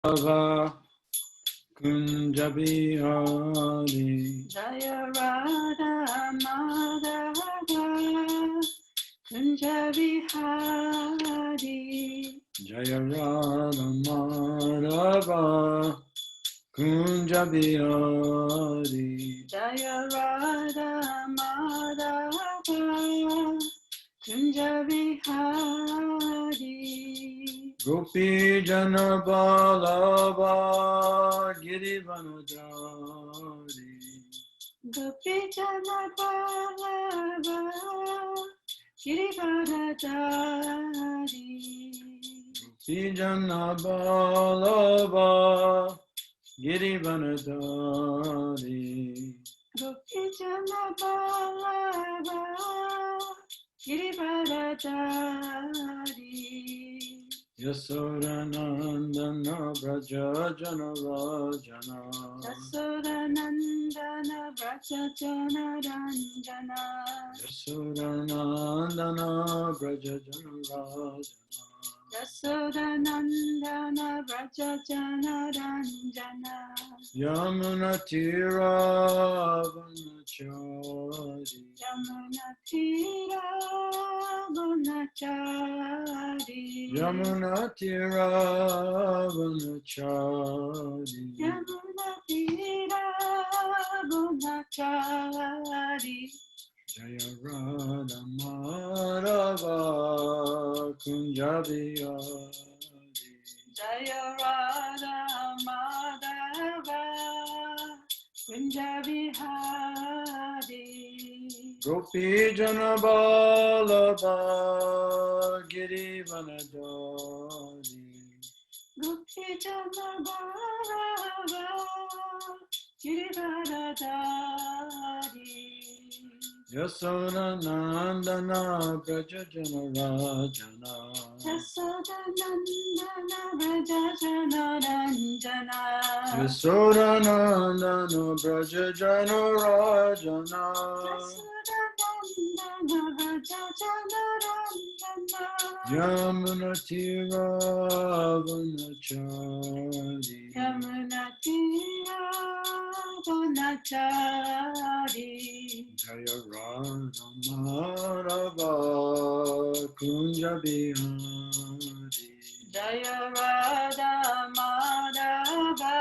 Kunjabihari Jaya Radha Madhava Kunjabihari Jaya Radha Madhava Kunjabihari Jaya Radha Madhava Kunjabihari Gopi Jana Balava Girivanajari Gopi Jana Balava Girivanajari Gopi Jana Balava Girivanajari Gopi Jana Balava Girivanajari Yasodanandana Braja Jana Rajana Yasodanandana Vraja Jana Ranjana Yasodanandana Braja Jana Rajana Yasodanandana Vraja Jana Ranjana Yamuna Tira Vanachari Yamuna Tira Vanachari Yamuna Tira Vanachari Yamuna Tira Vanachari Jaya Radha Madhava Kunjabihari Jaya Radha Madhava Kunjabihari Gopi Jana Balava Girivanajari Gopi Jana Balava Girivaradari Yasodanandana Braja Jana Rajana Yasodanandana Vraja Jana Ranjana Yasodanandana Braja Jana Rajana Yasodanandana Vraja Jana Ranjana Yamuna Tira Vanachari Yamuna Tira Vanachari Jaya Radha Madhava Kunjabihari Jaya Radha Madhava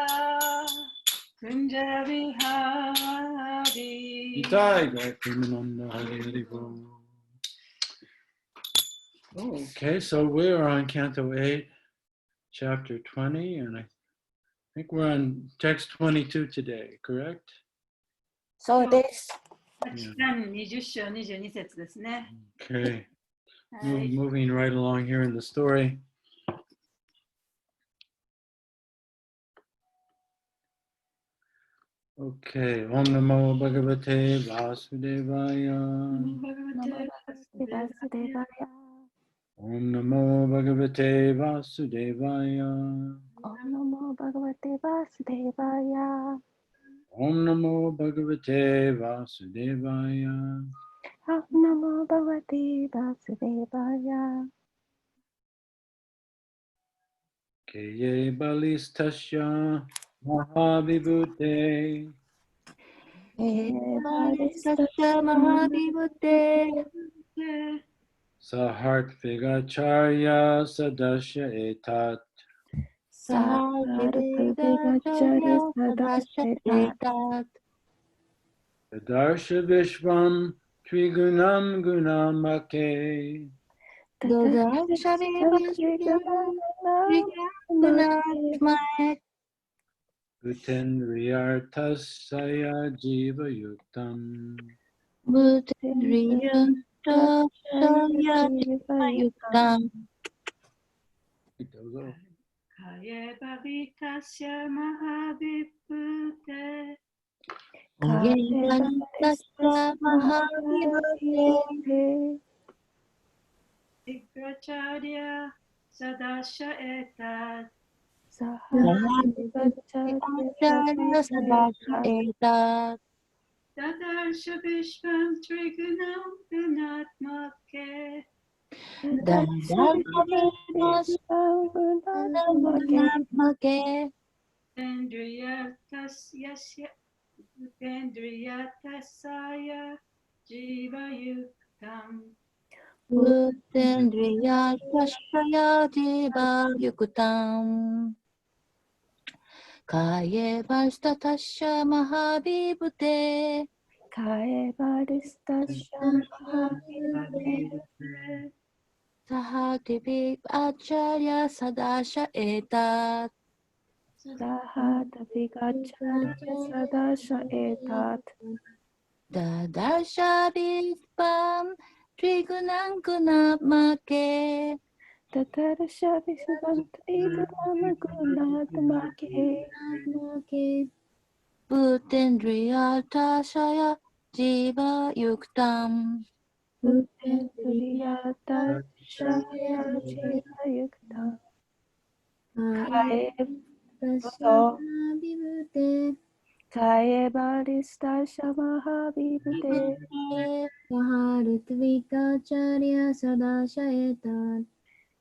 Kunjabihari Itai Gaiprimananda Hari Hari Bol. Okay, so we're on Canto 8, Chapter 20, and I think we're on text 22 today, correct? そうです。 8巻20章22節ですね。 Okay, はい。 moving right along here in the story. Okay, Om Namo Bhagavate Vasudevaya. Om Namo Bhagavate Vasudevaya. Om Namo Bhagavate Vasudevaya. Om Namo Bhagavate Vasudevaya. Om Namo Bhagavate Vasudevaya. Keye Balistasya Mahavibhute. Evadistasya Mahavibhute. Sahartvigacharya Sadasya Etat. Sahartvigacharya Sadasya Etat. Tadarsha Vishvam Trigunam Gunamake. Tadarsha Bhutendriyartasaya Jiva Yuktam. Kaye Bhavitasya Mahavibhute Vigracharya Sadasya Etat Tadarsha Vishvam Trigunam Gunatmake ダダシャビマシマケ Tendriyatasya jiva yuktam. ウテンドリヤタシャヤジバユクタンカエバスタタシャマハビブテカエバリスタシャマハビブテサハティビアチャリアサダシャエタサハタビガチャリアサダシャエタダダシャビスパントリグナングナマケダダルシャビスバントリグナムグナトマケブテンドリアタシャヤジバユクタンブテンドリアタシャヤジバユクタンカエブトカエバリスタシャマハビブテサハルトヴィカチャリアサダシャエタ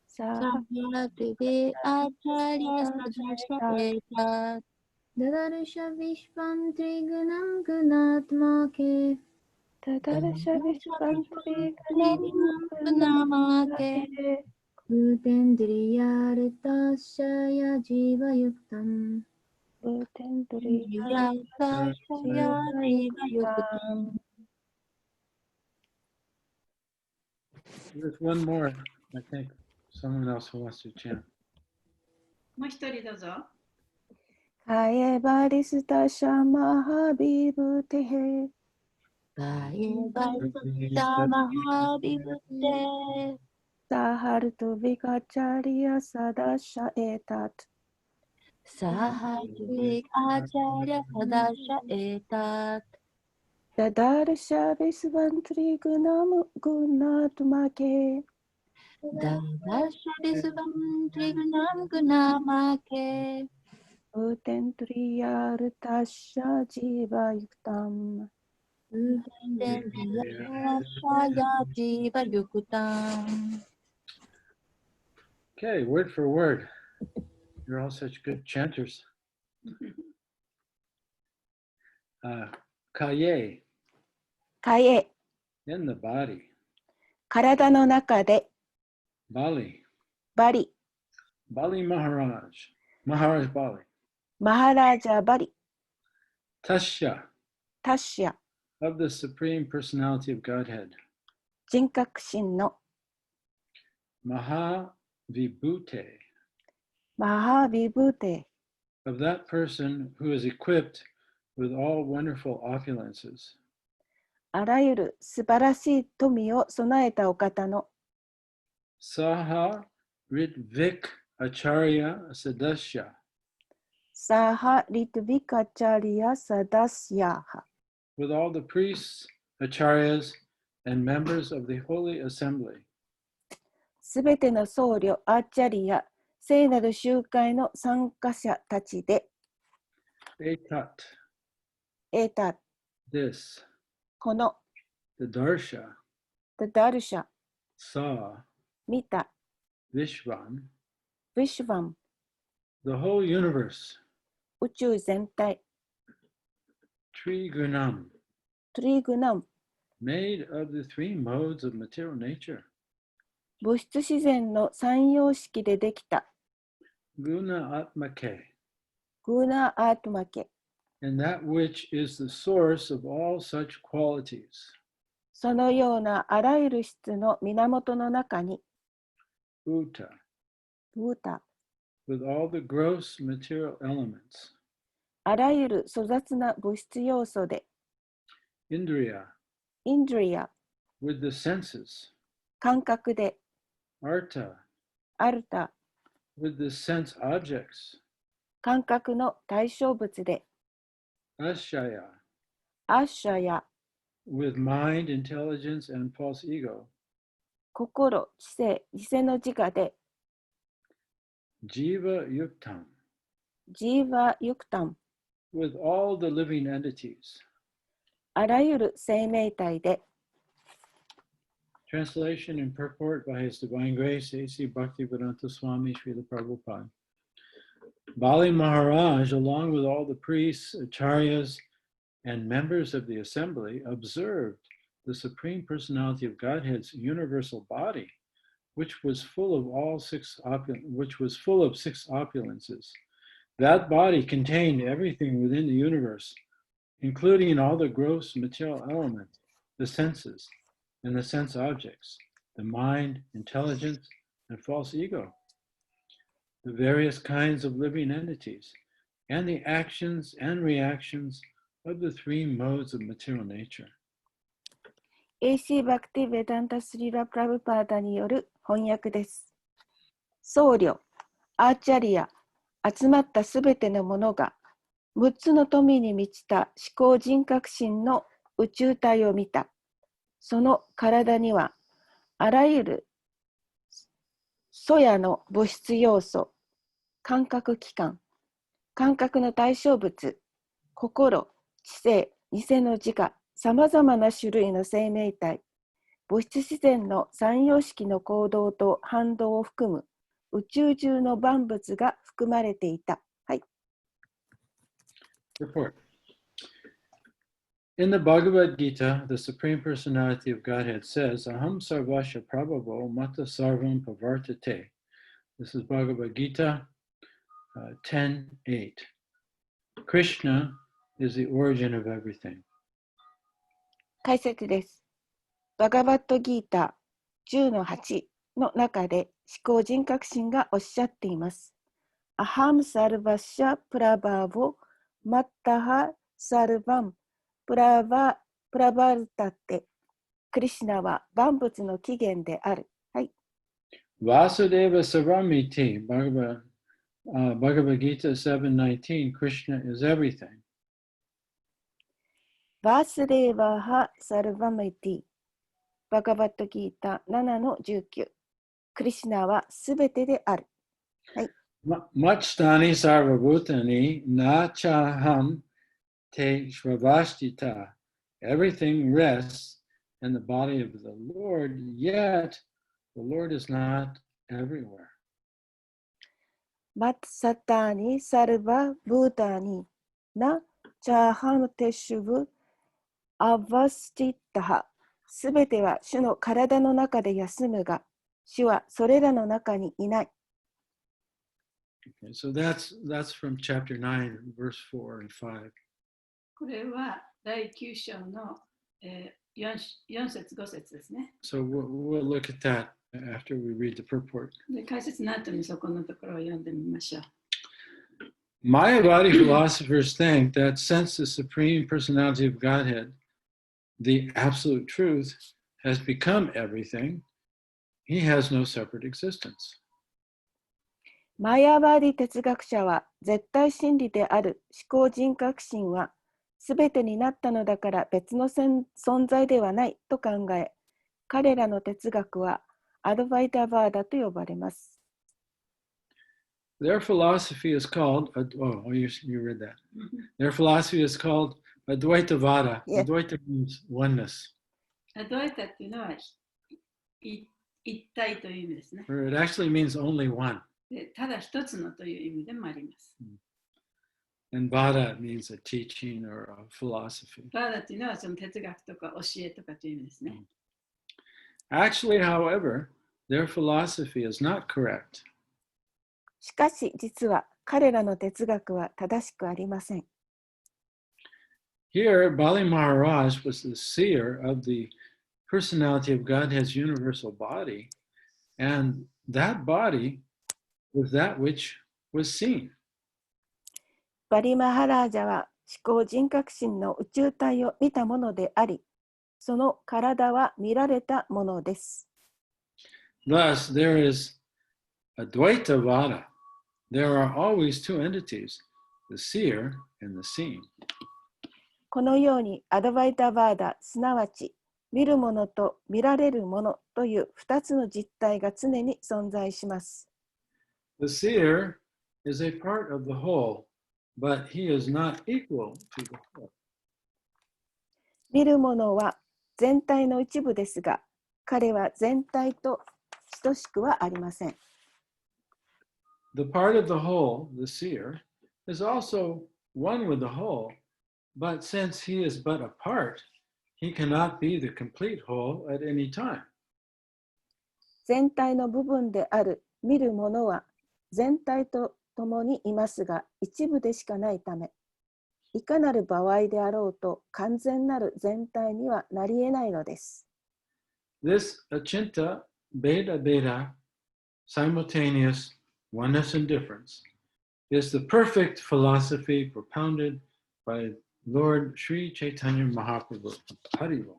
サハルトヴィアチャリアサダシャエタダダルシャビシパントリグナングナトマケダダルシャビシパントリグナングナマケブテンドリヤルタシャヤジバユクタンブテンドリヤルタシャヤジバユクタン There's one more, I think, someone else who wants to chant. もう一人どうぞ。カエバリスタシャマハビブテヘカエバリスタマハビブテサハルトヴィカチャリアサダシャエタトサハルトヴィカチャリアサダシャエタトダダルシャビスバントリグナムグナトマケダダシャビスバントリグナムグナマケウテントリアルタシャジバユクタムウテントリアルタシャジバユクタム Okay, word for word. You're all such good chanters. Kaye, カエ in the body. 体の中で Bali, バリ Bali Maharaj Bali. マハラジャバリ Tasya, タッシャ of the Supreme Personality of Godhead. 人格心の Mahavibhute, マハビブテ of that person who is equipped with all wonderful opulences. あらゆる素晴らしい富を備えたお方の Saha Ritvik Acharya Sadasya, サーハリトヴィカチャリアサダスヤハ with all the priests, acharyas, and members of the Holy Assembly. すべての僧侶、アーチャリア、聖なる集会の参加者たちで Etat, 得た this, この the Darsha, ダルシャ、 saw, 見た Vishvan, ヴィシュヴァン、 the whole universe, 宇宙全体、 Trigunam, トリグナム、 made of the three modes of material nature. 物質自然の三様式でできた Guna Atmake, グーナアートマケ、 and that which is the source of all such qualities. そのようなあらゆる質の源の中に Uta, ブータ、 with all the gross material elements. あらゆる粗雑な物質要素で Indriya, インドリア、 with the senses. 感覚で Arta, アルタ、 with the sense objects. 感覚の対象物で Ashaya, アッシャや with mind, intelligence, and false ego. 心、知性、偽の自我で Jiva Yuktam, ジーバ・ユクタン、 with all the living entities. あらゆる生命体で Translation and purport by His Divine Grace, A.C. Bhaktivedanta Swami Srila Prabhupada. Bali Maharaj, along with all the priests, acharyas, and members of the assembly, observed the Supreme Personality of Godhead's universal body, which was full of six opulences. That body contained everything within the universe, including all the gross material elements, the senses, and the sense objects, the mind, intelligence, and false ego, the various kinds of living entities, and the actions and reactions of the three modes of material nature. AC バクティベダンタスリラ・プラブパーダによる翻訳です。僧侶、アーチャリア、集まったすべてのものが、6つの富に満ちた思考人格心の宇宙体を見た。その体には、あらゆる素やの物質要素、感覚器官、感覚の対象物、心、知性、偽の自我、さまざまな種類の生命体、物質自然の三様式の行動と反動を含む宇宙中の万物が含まれていた。はい。Report. In the Bhagavad Gita, the Supreme Personality of Godhead says, Aham sarvasya prabhavo mata sarvam pavartate. This is Bhagavad Gita 10:8. Krishna is the origin of everything. 解説です。バガバットギータ 10-8 の中で思考人格心がおっしゃっています。アハムサルバシャプラバーボマッタハサルバンプラバルタテ。クリシナは万物の起源である。はい。Vasudeva Saramiti, Bhagavad Gita 7:19, Krishna is everything. バースデーバーハサルバメティバガバットギータ 7-19 クリシナはすべてである。はい。Machstani sarvabhutani nachaham te shravashtita. Everything rests in the body of the Lord, yet the Lord is not everywhere. マツサタニサルバブータニナチャーハムテシュブアバスティッタハ。すべては主の体の中で休むが、主はそれらの中にいない。Okay, so that's from chapter 9, verse 4 and 5. これは第9章の、4節5節ですね。So we'll look at that after we read the purport. で解説の後にそこのところを読んでみましょう。Mayavadi philosophers think that since the Supreme Personality of Godhead, the absolute truth, has become everything, he has no separate existence. マヤバーディ哲学者は絶対真理である思考人格心はすべてになったのだから別の存在ではないと考え、彼らの哲学はアドバイタバーダと呼ばれます。Their philosophy is called, you read that. Their philosophy is called Advaitavada. Yeah. Advaita means oneness. アドワイタっていうのは一体という意味ですね。Or it actually means only one. でただ一つのという意味でもあります。And Vada means a teaching or a philosophy. バーダっていうのはその哲学とか教えとかという意味ですね。Actually, however, their philosophy is not correct. しかし実は彼らの哲学は正しくありません。Here, Bali Maharaj was the seer of the personality of Godhead's universal body, and that body was that which was seen. バリマハラージャは思考人格心の宇宙体を見たものであり、その体は見られたものです。Thus, there is Advaita Vada. There are always two entities, the seer and the seen. このようにアドバイタバーダ、すなわち見るものと見られるものという2つの実体が常に存在します。The seer is a part of the whole, but he is not equal to the whole. 見るものは全体の一部ですが、彼は全体と等しくはありません。The part of the whole, the seer, is also one with the whole, but since he is but a part, he cannot be the complete whole at any time. 全体の部分である見るものは全体と共にいますが、一部でしかないため、いかなる場合であろうと完全なる全体にはなり得ないのです。This achinta beta beta simultaneous oneness and difference is the perfect philosophy propounded by Lord Sri Chaitanya Mahaprabhu. Haribol.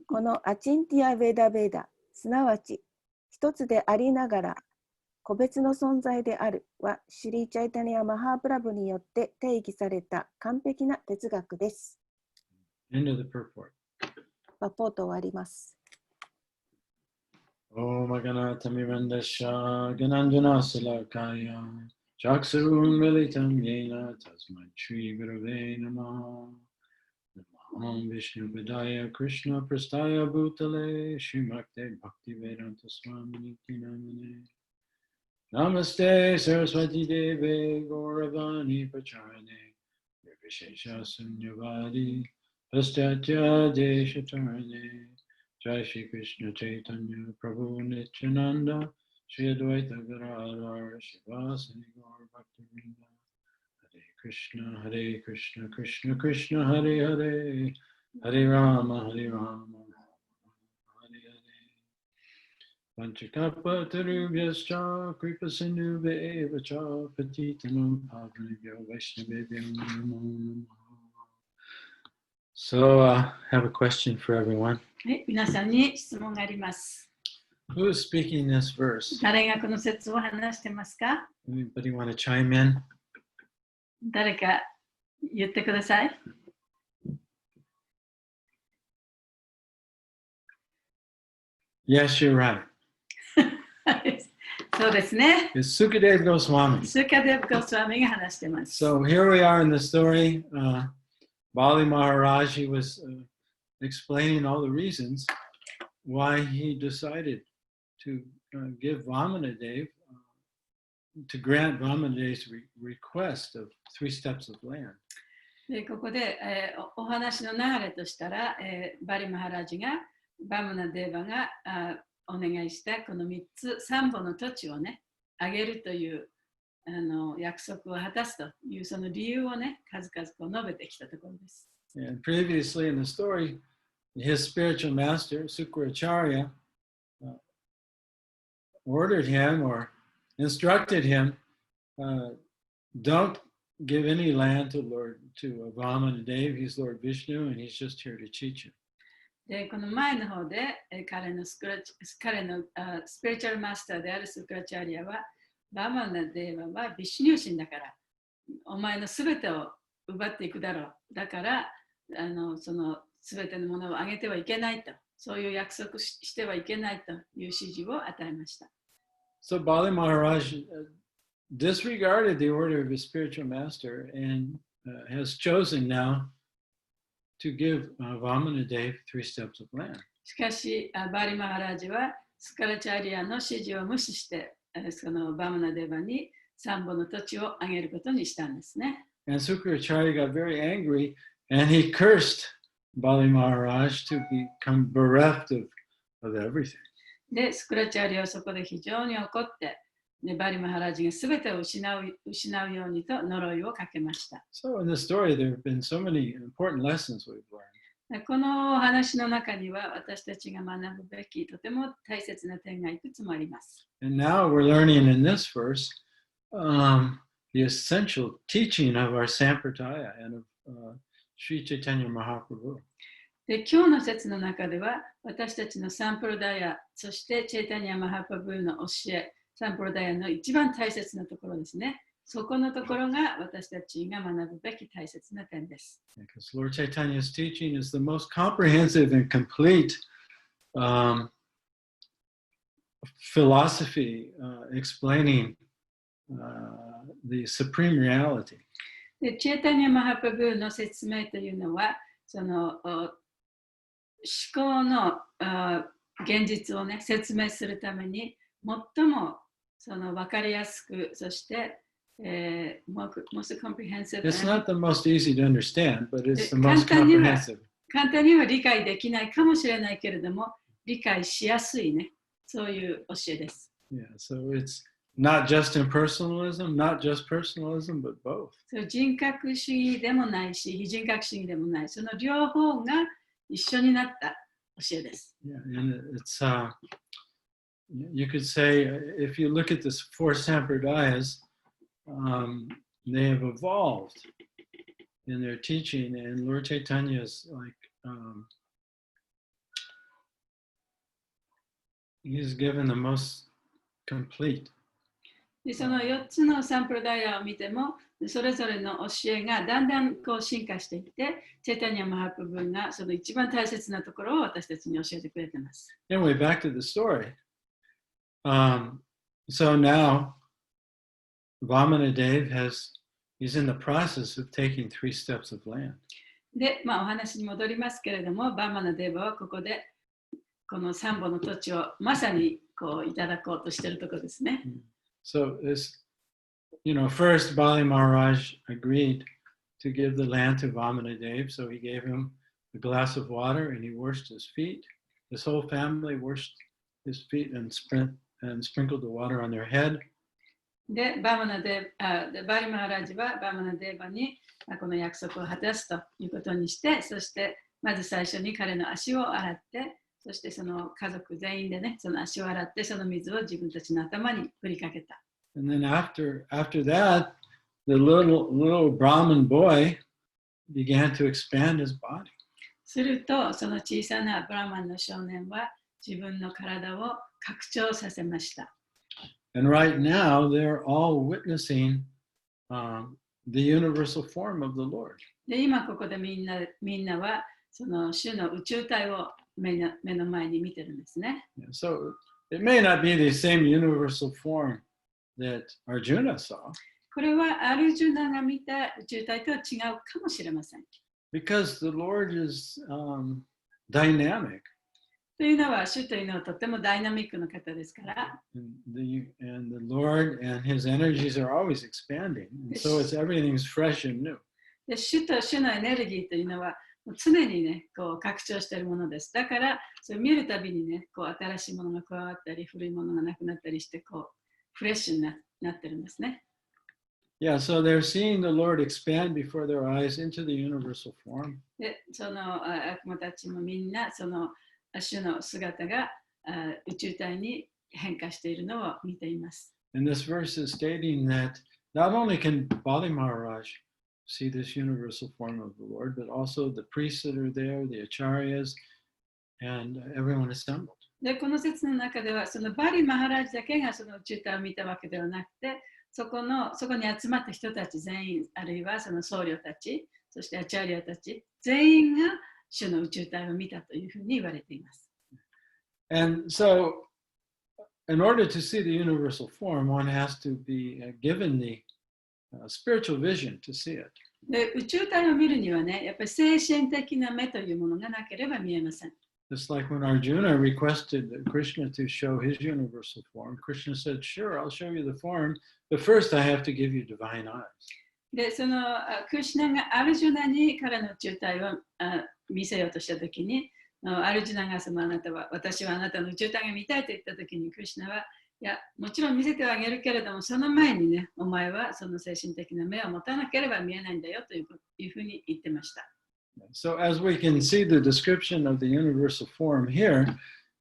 このアチンティア・ベーダ・ベーダ、すなわち一つでありながら個別の存在であるは、シュリー・チャイタニア・マハープラブによって定義された完璧な哲学です。End of the purport. パポート終わります。Om Aganatamivandasya Gananjana Salakaya Chaksarum Militam Yena Tasmat Shri Gurave Namaha Namaham Vishnu Padaya Krishna Prastaya Bhutale Srimakte Bhakti Vedanta Swami Namane Namaste Saraswati Deve Gauravani Pacharane Nirvishesha Sunyavadi Pastatya Deshatarane Jai Shri Krishna Chaitanya Prabhu Nityananda Shri Advaita Gadadhar Shivasani Gaur Bhaktivinoda Hare Krishna Krishna Krishna Hare Hare Hare Rama Hare Hare Panchakappa Tarubhyascha Kripa Sindhubhya Eva Cha Patitanam Pavanebhyo Vaishnavebhyo Namo Namaha. So I have a question for everyone. はい、皆さんに質問があります。Who is speaking this verse? 誰がこの説を話してますか？ Anybody want to chime in? 誰か言ってください。Yes, you're right. そうですね。 It's Sukadev Goswami. スカデブ・ゴスワミが話してます。 So here we are in the story. Bali Maharaj, he was explaining all the reasons why he decided to give Vamanadev, to grant Vamanadev's request of 3 steps of land. でここで、お話の流れとしたら、バリマハラジがバムナデーバがお願いしたこの3本の土地をね、あげるという約束を果たすというその理由をね、数々こう述べてきたところです。And previously in the story, his spiritual master, Sukracharya, ordered him or instructed him, don't give any land to Vamanadev. He's Lord Vishnu and he's just here to teach you. でこの前の方で彼のスピリチュアルマスターであるスクラチャリアはバマナデーバはビシュニュー神だからお前のすべてを奪っていくだろう。だからそのすべてのものをあげてはいけないと、そういう約束してはいけないという指示を与えました。So Bali Maharaj disregarded the order of his spiritual master and has chosen now to give Vamanadev 3 steps of land. しかし、バリマハラジはスカラチャリアの指示を無視して、そのバムナデバに3本の土地をあげることにしたんですね。And Sukracharya got very angry and he cursed Bali Maharaj to become bereft of everything. で、スクラチャリアはそこで非常に怒って、バリマハラジがすべてを失うようにと呪いをかけました。So in this story, there have been so many important lessons we've learned. この話の中には私たちが学ぶべきとても大切な点がいくつもあります。And now we're learning in this verse the essential teaching of our Sampradaya and of Sri Chaitanya Mahaprabhu. で今日の説の中では私たちのサンプロダヤ、そしてチェイタニア・マハプラブーの教え、サンプロダヤの一番大切なところですね。そこのところが私たちが学ぶべき大切な点です。Because Lord Chaitanya's teaching is the most comprehensive and complete philosophy explaining the supreme reality. でチェイタニア・マハプラブーの説明というのは、その思考の現実をね、説明するために、最もその分かりやすく、そして、most comprehensive. It's not the most easy to understand, but it's the 簡 most 単には comprehensive. 簡単には理解できないかもしれないけれども、理解しやすいね、そういう教えです。Yeah, so it's not just impersonalism, not just personalism, but both. そう人格主義でもないし、非人格主義でもない、その両方が一緒になった教えです。Yeah, and it's you could say if you look at this four sampradayas, they have evolved in their teaching, and Lord Chaitanya is like he's given the most complete. でその4つのサンプルダイヤを見ても、それぞれの教えがだんだんこう進化していって、チェタニャ・マハプブがその一番大切なところを私たちに教えてくれています。Anyway, back to the story. So now Vamanadev he's in the process of taking 3 steps of land. で、お話に戻りますけれども、バーマナデーバはここでこの3本の土地をまさにこういただこうとしているところですね。So this, first Bali Maharaj agreed to give the land to Vamanadev, so he gave him a glass of water and he washed his feet. His whole family washed his feet and sprinkled the water on their head. で、バリマハラジはバーマナデーバにこの約束を果たすということにして、そしてまず最初に彼の足を洗って、そしてその家族全員でね、その足を洗って、その水を自分たちの頭に振りかけた。And then after that, the little Brahmin boy began to expand his body. すると、その小さなブラマンの少年は自分の体を拡張させました。And right now, they're all witnessing the universal form of the Lord. で、今ここでみんなはその主の宇宙体を目の前に見てるんですね。So it may not be the same universal form that Arjuna saw. これはアルジュナが見た宇宙体とは違うかもしれません。Because the Lord is dynamic. というのは、主というのはとてもダイナミックな方ですから。And the Lord and his energies are always expanding. And so everything's fresh and new. で主と主のエネルギーというのは常にね、こう拡張しているものです。だから、それを見るたびにね、こう新しいものが加わったり、古いものがなくなったりして、こうフレッシュになってるんですね。Yeah, so they're seeing the Lord expand before their eyes into the universal form. で、その悪魔たちもみんな、その主の姿が宇宙体に変化しているのを見ています。And this verse is stating that not only can Bali Maharaj see this universal form of the Lord, but also the priests that are there, the acharyas, and everyone assembled. で、この説の中では、そのバリ・マハラジだけがその宇宙体を見たわけではなくて、そこに集まった人たち全員、あるいはその僧侶たち、そしてアチャリアたち、全員が主の宇宙体を見たというふうに言われています。And so, in order to see the universal form, one has to be given the spiritual vision to see it. で、宇宙体を見るにはね、やっぱり精神的な目というものがなければ見えません。Just like when Arjuna requested Krishna to show his universal form, Krishna said, "Sure, I'll show you the form, but first I have to give you divine eyes." で、そのクリシュナがアルジュナに彼の宇宙体を見せようとしたときに、アルジュナが私はあなたの宇宙体が見たいと言ったときに、クリシュナは、いや、もちろん見せてあげるけれども、その前にね、お前はその精神的な目を持たなければ見えないんだよというふうに言ってました。So as we can see the description of the universal form here,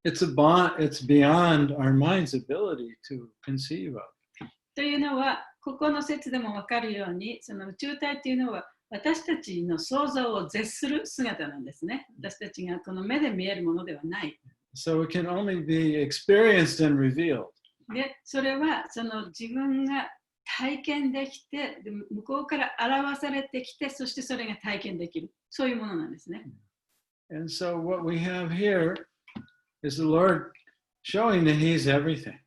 it's beyond our mind's ability to conceive of. というのは、ここの説でも分かるように、その宇宙体というのは私たちの想像を絶する姿なんですね。私たちがこの目で見えるものではない。So it can only be experienced and revealed. で、それはその自分が体験できて、向こうから表されてきて、そしてそれが体験できる。そういうものなんですね。And so what we have here is the Lord showing that He's everything.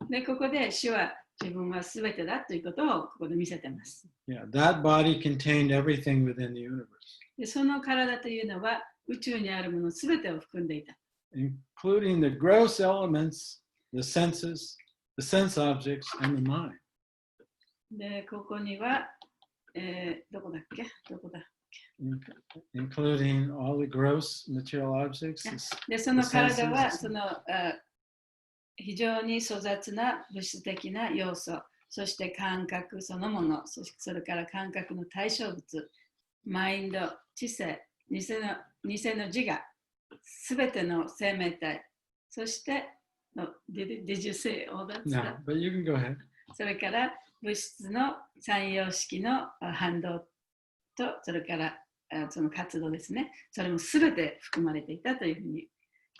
で、ここで主は自分は全てだということをここで見せています。Yeah, that body contained everything within the universe. で、その体というのは宇宙にあるもの全てを含んでいた。including the gross elements, the senses, the sense objects, and the mind. で、ここには、どこだっけ Including all the gross material objects. で、その体はその非常に粗雑な物質的な要素、そして感覚そのもの、それから感覚の対象物、マインド、知性、偽の自我、すべての生命体、そして、did you say all that? No, but you can go ahead. それから物質の三様式の反動と、それからその活動ですね。それもすべて含まれていたというふうに、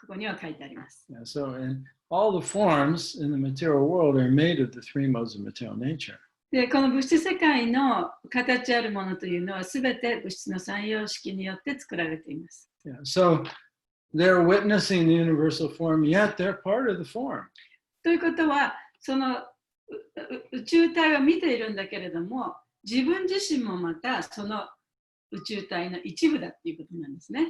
ここには書いてあります。Yeah, so, and all the forms in the material world are made of the three modes of material nature. で、この物質世界の形あるものというのは、すべて物質の三様式によって作られています。Yeah, so they're witnessing the universal form, yet they're part of the form. ということは、その宇宙体は見ているんだけれども、自分自身もまたその宇宙体の一部だっていうことなんですね。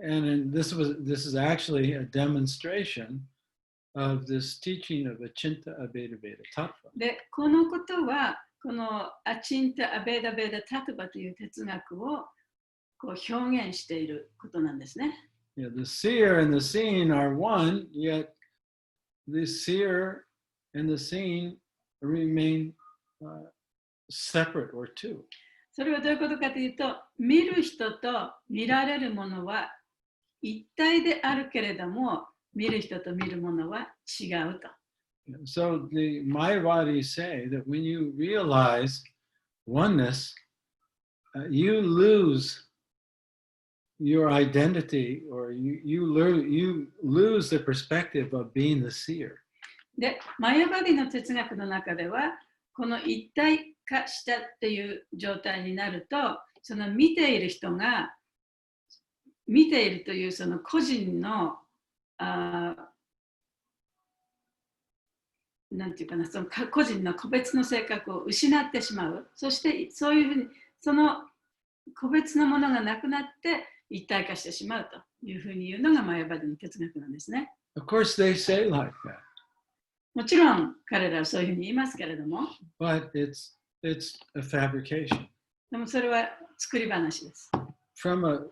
And this is actually a demonstration of this teaching of Achinta Abheda Veda Tattva. で、このことは、このアチンタ・アベダ・ベダ・タトゥバという哲学をこう表現していることなんですね。Yeah, the seer and the seen are one, yet the seer and the seen remain separate or two. それはどういうことかというと、見る人と見られるものは一体であるけれども、見る人と見るものは違うと。So the Mayavadis say that when you realize oneness, you lose your identity, or you lose the perspective of being the seer. で、マヤバディの哲学の中では、この一体化したっていう状態になると、その見ている人が見ているというその個人のなんていうかな、その個人の個別の性格を失ってしまう。そしてそういうふうにその個別のものがなくなって一体化してしまうというふうに言うのがマヤバディの哲学なんですね。Of course they say like that. もちろん彼らはそういうふうに言いますけれども。But it's a fabrication. でもそれは作り話です。From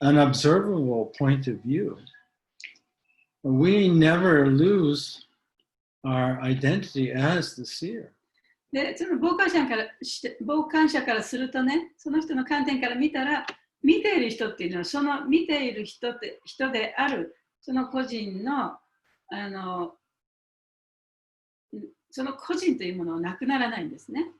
an observable point of view, we never lose our identity as the seer. で、その傍観者からするとね、その人の観点から見たら、見ている人っていうのは、その見ている人である、その個人の、その個人というものはなくならないんですね。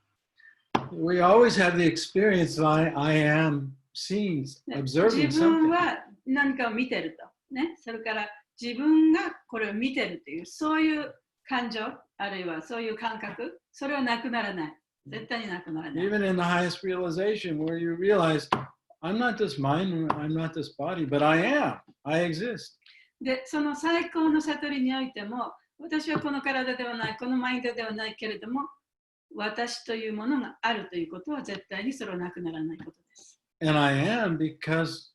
We always have the experience of I am seeing, observing 自分 something. は何かを見てると。ね、それから自分がこれを見てるという、そういう感情、あるいはそういう感覚、それはなくならない。絶対になくならない。Even in the highest realization where you realize, I'm not this mind, I'm not this body, but I am, I exist. で、その最高の悟りにおいても、私はこの体ではない、このマインドではないけれども、私というものがあるということは絶対にそれはなくならないことです。And I am because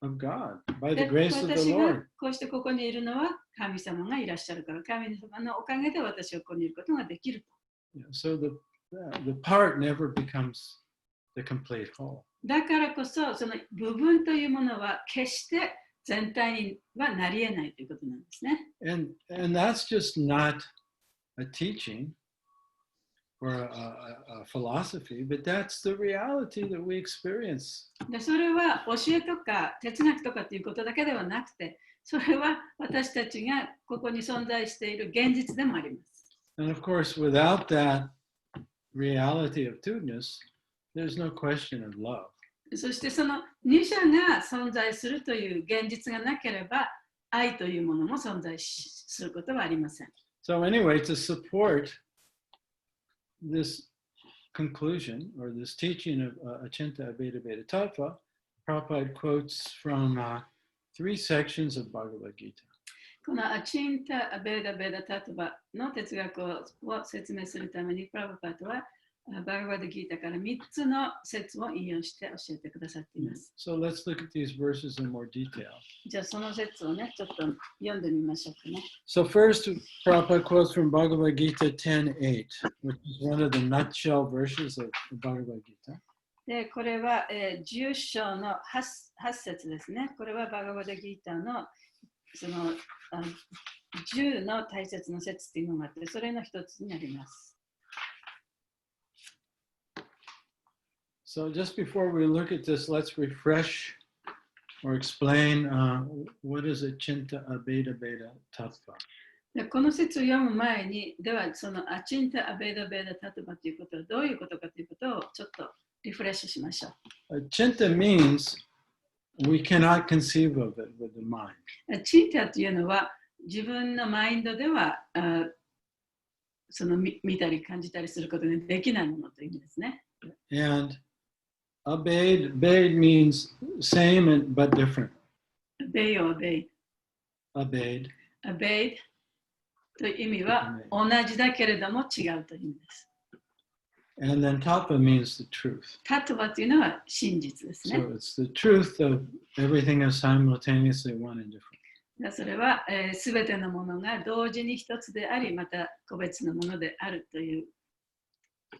of God, by the で、 grace of the 私が Lord. こうしてここにいるのは神様がいらっしゃるから、神様のおかげで私はここにいることができると。So the part never becomes the complete whole. だからこそ、その部分というものは決して全体にはなり得ないということなんですね。And that's just not a teaching or a philosophy, but that's the reality that we experience. で、それは教えとか哲学とかということだけではなくて、それは私たちがここに存在している現実でもあります。And of course, without that reality of two-ness, there's no question of love. そしてその二者が存在するという現実がなければ、愛というものも存在することはありません。So anyway, to support this conclusion or this teaching of Achinta Abheda Veda Tattva, Prabhupada quotes from 3 sections of Bhagavad Gita. このアチンタ・アベダ・ベダ・タトバの哲学を説明するために、プラブパートはバガバダギータから3つの説を引用して教えてくださっています。So let's look at these verses in more detail. じゃあその説をね、ちょっと読んでみましょうかね。So first, Prabhupada quotes from Bhagavad Gita 10:8, which is one of the nutshell verses of the Bhagavad Gita. で、これは、10章の 8節ですね。これはバガバダギータのその10の大切な説というのがあって、それの一つになります。So just before we look at this, let's refresh or explain what is a Chinta Abheda Beda Tattva. でこの説を読む前に、ではそのアチンタ・アベダ・ベダ・タトバということはどういうことかということをちょっとリフレッシュしましょう。Chinta means we cannot conceive of it with the mind. チンタというのは自分のマインドではその見たり感じたりすることができないものという意味ですね。And Abed means same but different. アベイをアベイ。Abed. アベイという意味は同じだけれども違うという意味です。And then Tattva means the truth. タトバというのは真実ですね。So it's the truth of everything is simultaneously one and different. それはすべてのものが同時に一つであり、また個別のものであるという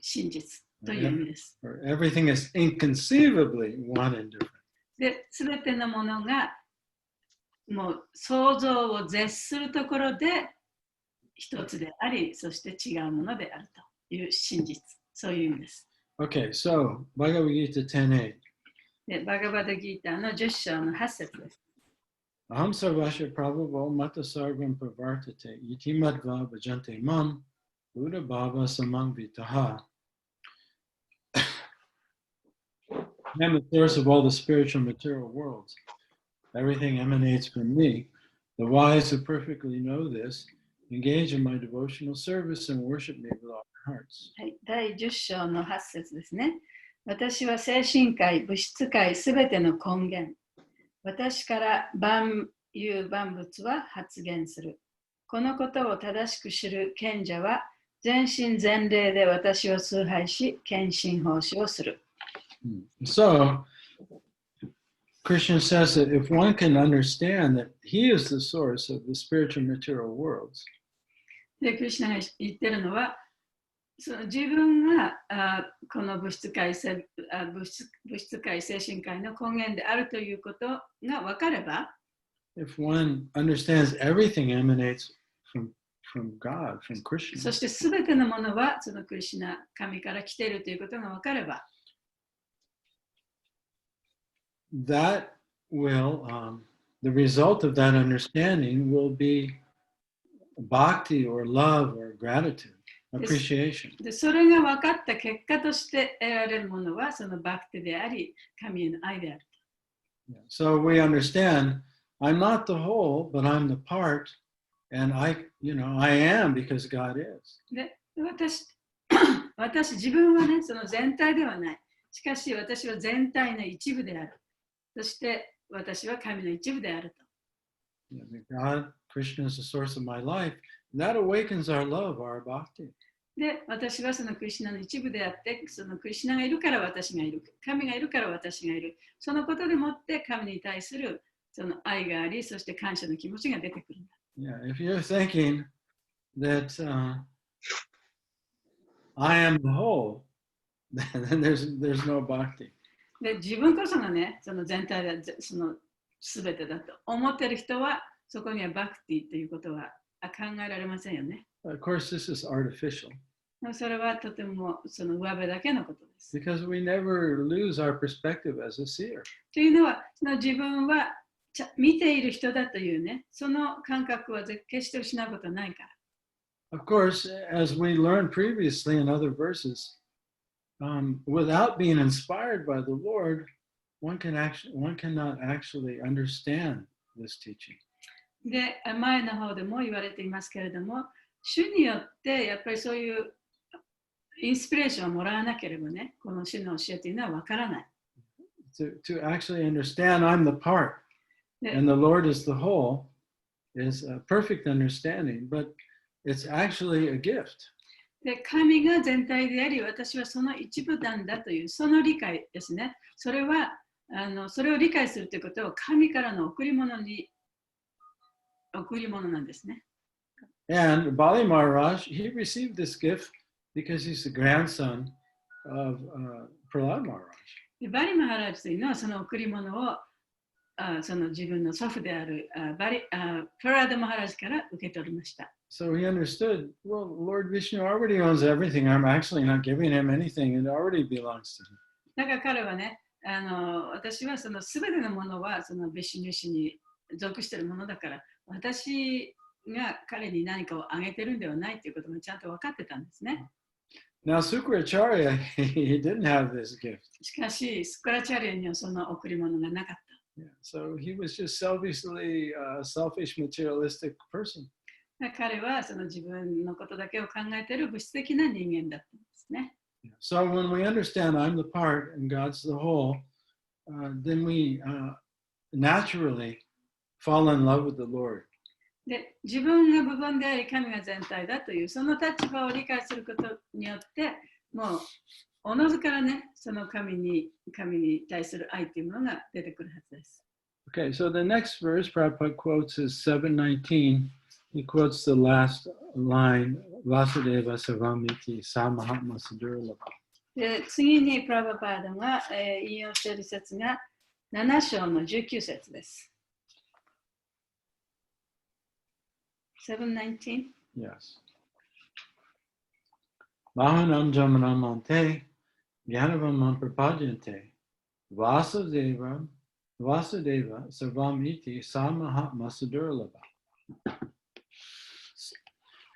真実という意味です。Or everything is inconceivably one and different. で、すべてのものがもう想像を絶するところで一つであり、そして違うものであるという真実、そういう意味です。Okay, so Bhagavad Gita 10:8. で、バガバダギーターの10章の8節です。Aham sarvasya prabhavo mata sarvam pravartate iti madva bhajante mam buddha bhava samang vitaha. I am the source of all the spiritual material worlds. Everything emanates from me. The wise who perfectly know this engage in my devotional service and worship me with all their hearts. はい、第10章の8節ですね。私は精神界、物質界すべての根源。私から万有万物は発現する。このことを正しく知る賢者は全身全霊で私を崇拝し、献身奉仕をする。So, Krishna says that if one can understand that he is the source of the spiritual material worlds, で、クリシュナが言ってるのは、その自分がこの物質界、精神界の根源であるということが分かれば、if one understands everything emanates from God, from Krishna, そしてすべてのものはそのクリシュナ、神から来ているということが分かれば、that will, the result of that understanding will be bhakti or love or gratitude, appreciation. でそれが分かった結果として得られるものはそのバクティであり、神への愛である。So we understand, I'm not the whole, but I'm the part, and I am because God is. で、私自分はね、その全体ではない。しかし私は全体の一部である。そして私は神の一部であると。God, Krishna is the source of my life. That awakens our love, our bhakti. で、私はそのクリシュナの一部であって、そのクリシュナがいるから私がいる。神がいるから私がいる。そのことでもって神に対するその愛があり、そして感謝の気持ちが出てくるんだ。Yeah, if you're thinking that I am the whole, then there's no bhakti. で、自分こそがね、その全体でその全てだと思っている人は、そこにはバクティということは考えられませんよね。Of course, this is artificial. それはとてもその上辺だけのことです。Because we never lose our perspective as a seer. というのは、その自分は見ている人だというね、その感覚は決して失うことはないから。Of course, as we learned previously in other verses, without being inspired by the Lord, one cannot actually understand this teaching. で、前の方でも言われていますけれども、主によってやっぱりそういうインスピレーションをもらわなければね、この主の教えというのはわからない。To actually understand I'm the part and the Lord is the whole is a perfect understanding, but it's actually a gift. で、神が全体であり、私はその一部なんだという、その理解ですね。それを理解するということは、神からの贈り物なんですね。And Bali Maharaj, he received this gift because he's the grandson of Prahlad Maharaj. でバリマハラージというのは、その贈り物をその自分の祖父であるプラダマハラージから受け取りました。So he understood, well, Lord Vishnu already owns everything. I'm actually not giving him anything. It already belongs to him. だから彼はね、私はその全てのものはそのビシュニュシに属しているものだから、私が彼に何かをあげてるんではないということがちゃんと分かってたんですね。Now, Sukracharya, he didn't have this gift. しかし、スクラチャリアにはその贈り物がなかった。Yeah, so he was just selfishly selfish, materialistic person. 彼はその自分のことだけを考えている物質的な人間だったんですね。So when we understand I'm the part and God's the whole, then we naturally fall in love with the Lord. で、自分が部分であり神が全体だというその立場を理解することによって、もうおのずからね、その神に対する愛というものが出てくるはずです。Okay, so the next verse Prabhupada quotes is 719. He quotes the last line, Vasudeva Sarvamiti Samahatma Sadurlabha. で、次にプラバパーダが、引用している説が7章の19節です。719? Yes. Mahanam Jamanamante, Gyanavam Prapajante, Vasudeva Sarvamiti Samahatma Sadurlabha.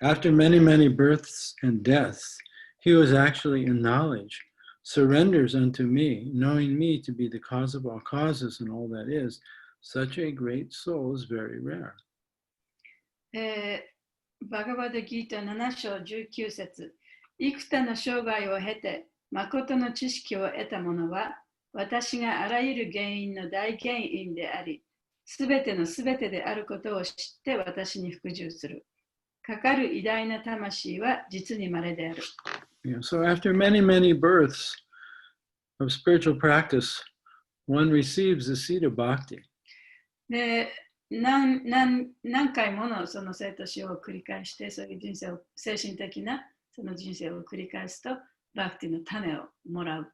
After many, many births and deaths, he was actually in knowledge, surrenders unto me, knowing me to be the cause of all causes and all that is. Such a great soul is very rare. バガバダギータ7章19節。幾多の生涯を経て、誠の知識を得た者は、私があらゆる原因の大原因であり、すべてのすべてであることを知って私に服従する。かかる偉大な魂は実に稀である。Yeah, so after many, many births of spiritual practice, one receives the seed of bhakti. で、何回ものその生と死を繰り返して、そういう人生を、精神的なその人生を繰り返すと、バクティの種をもらう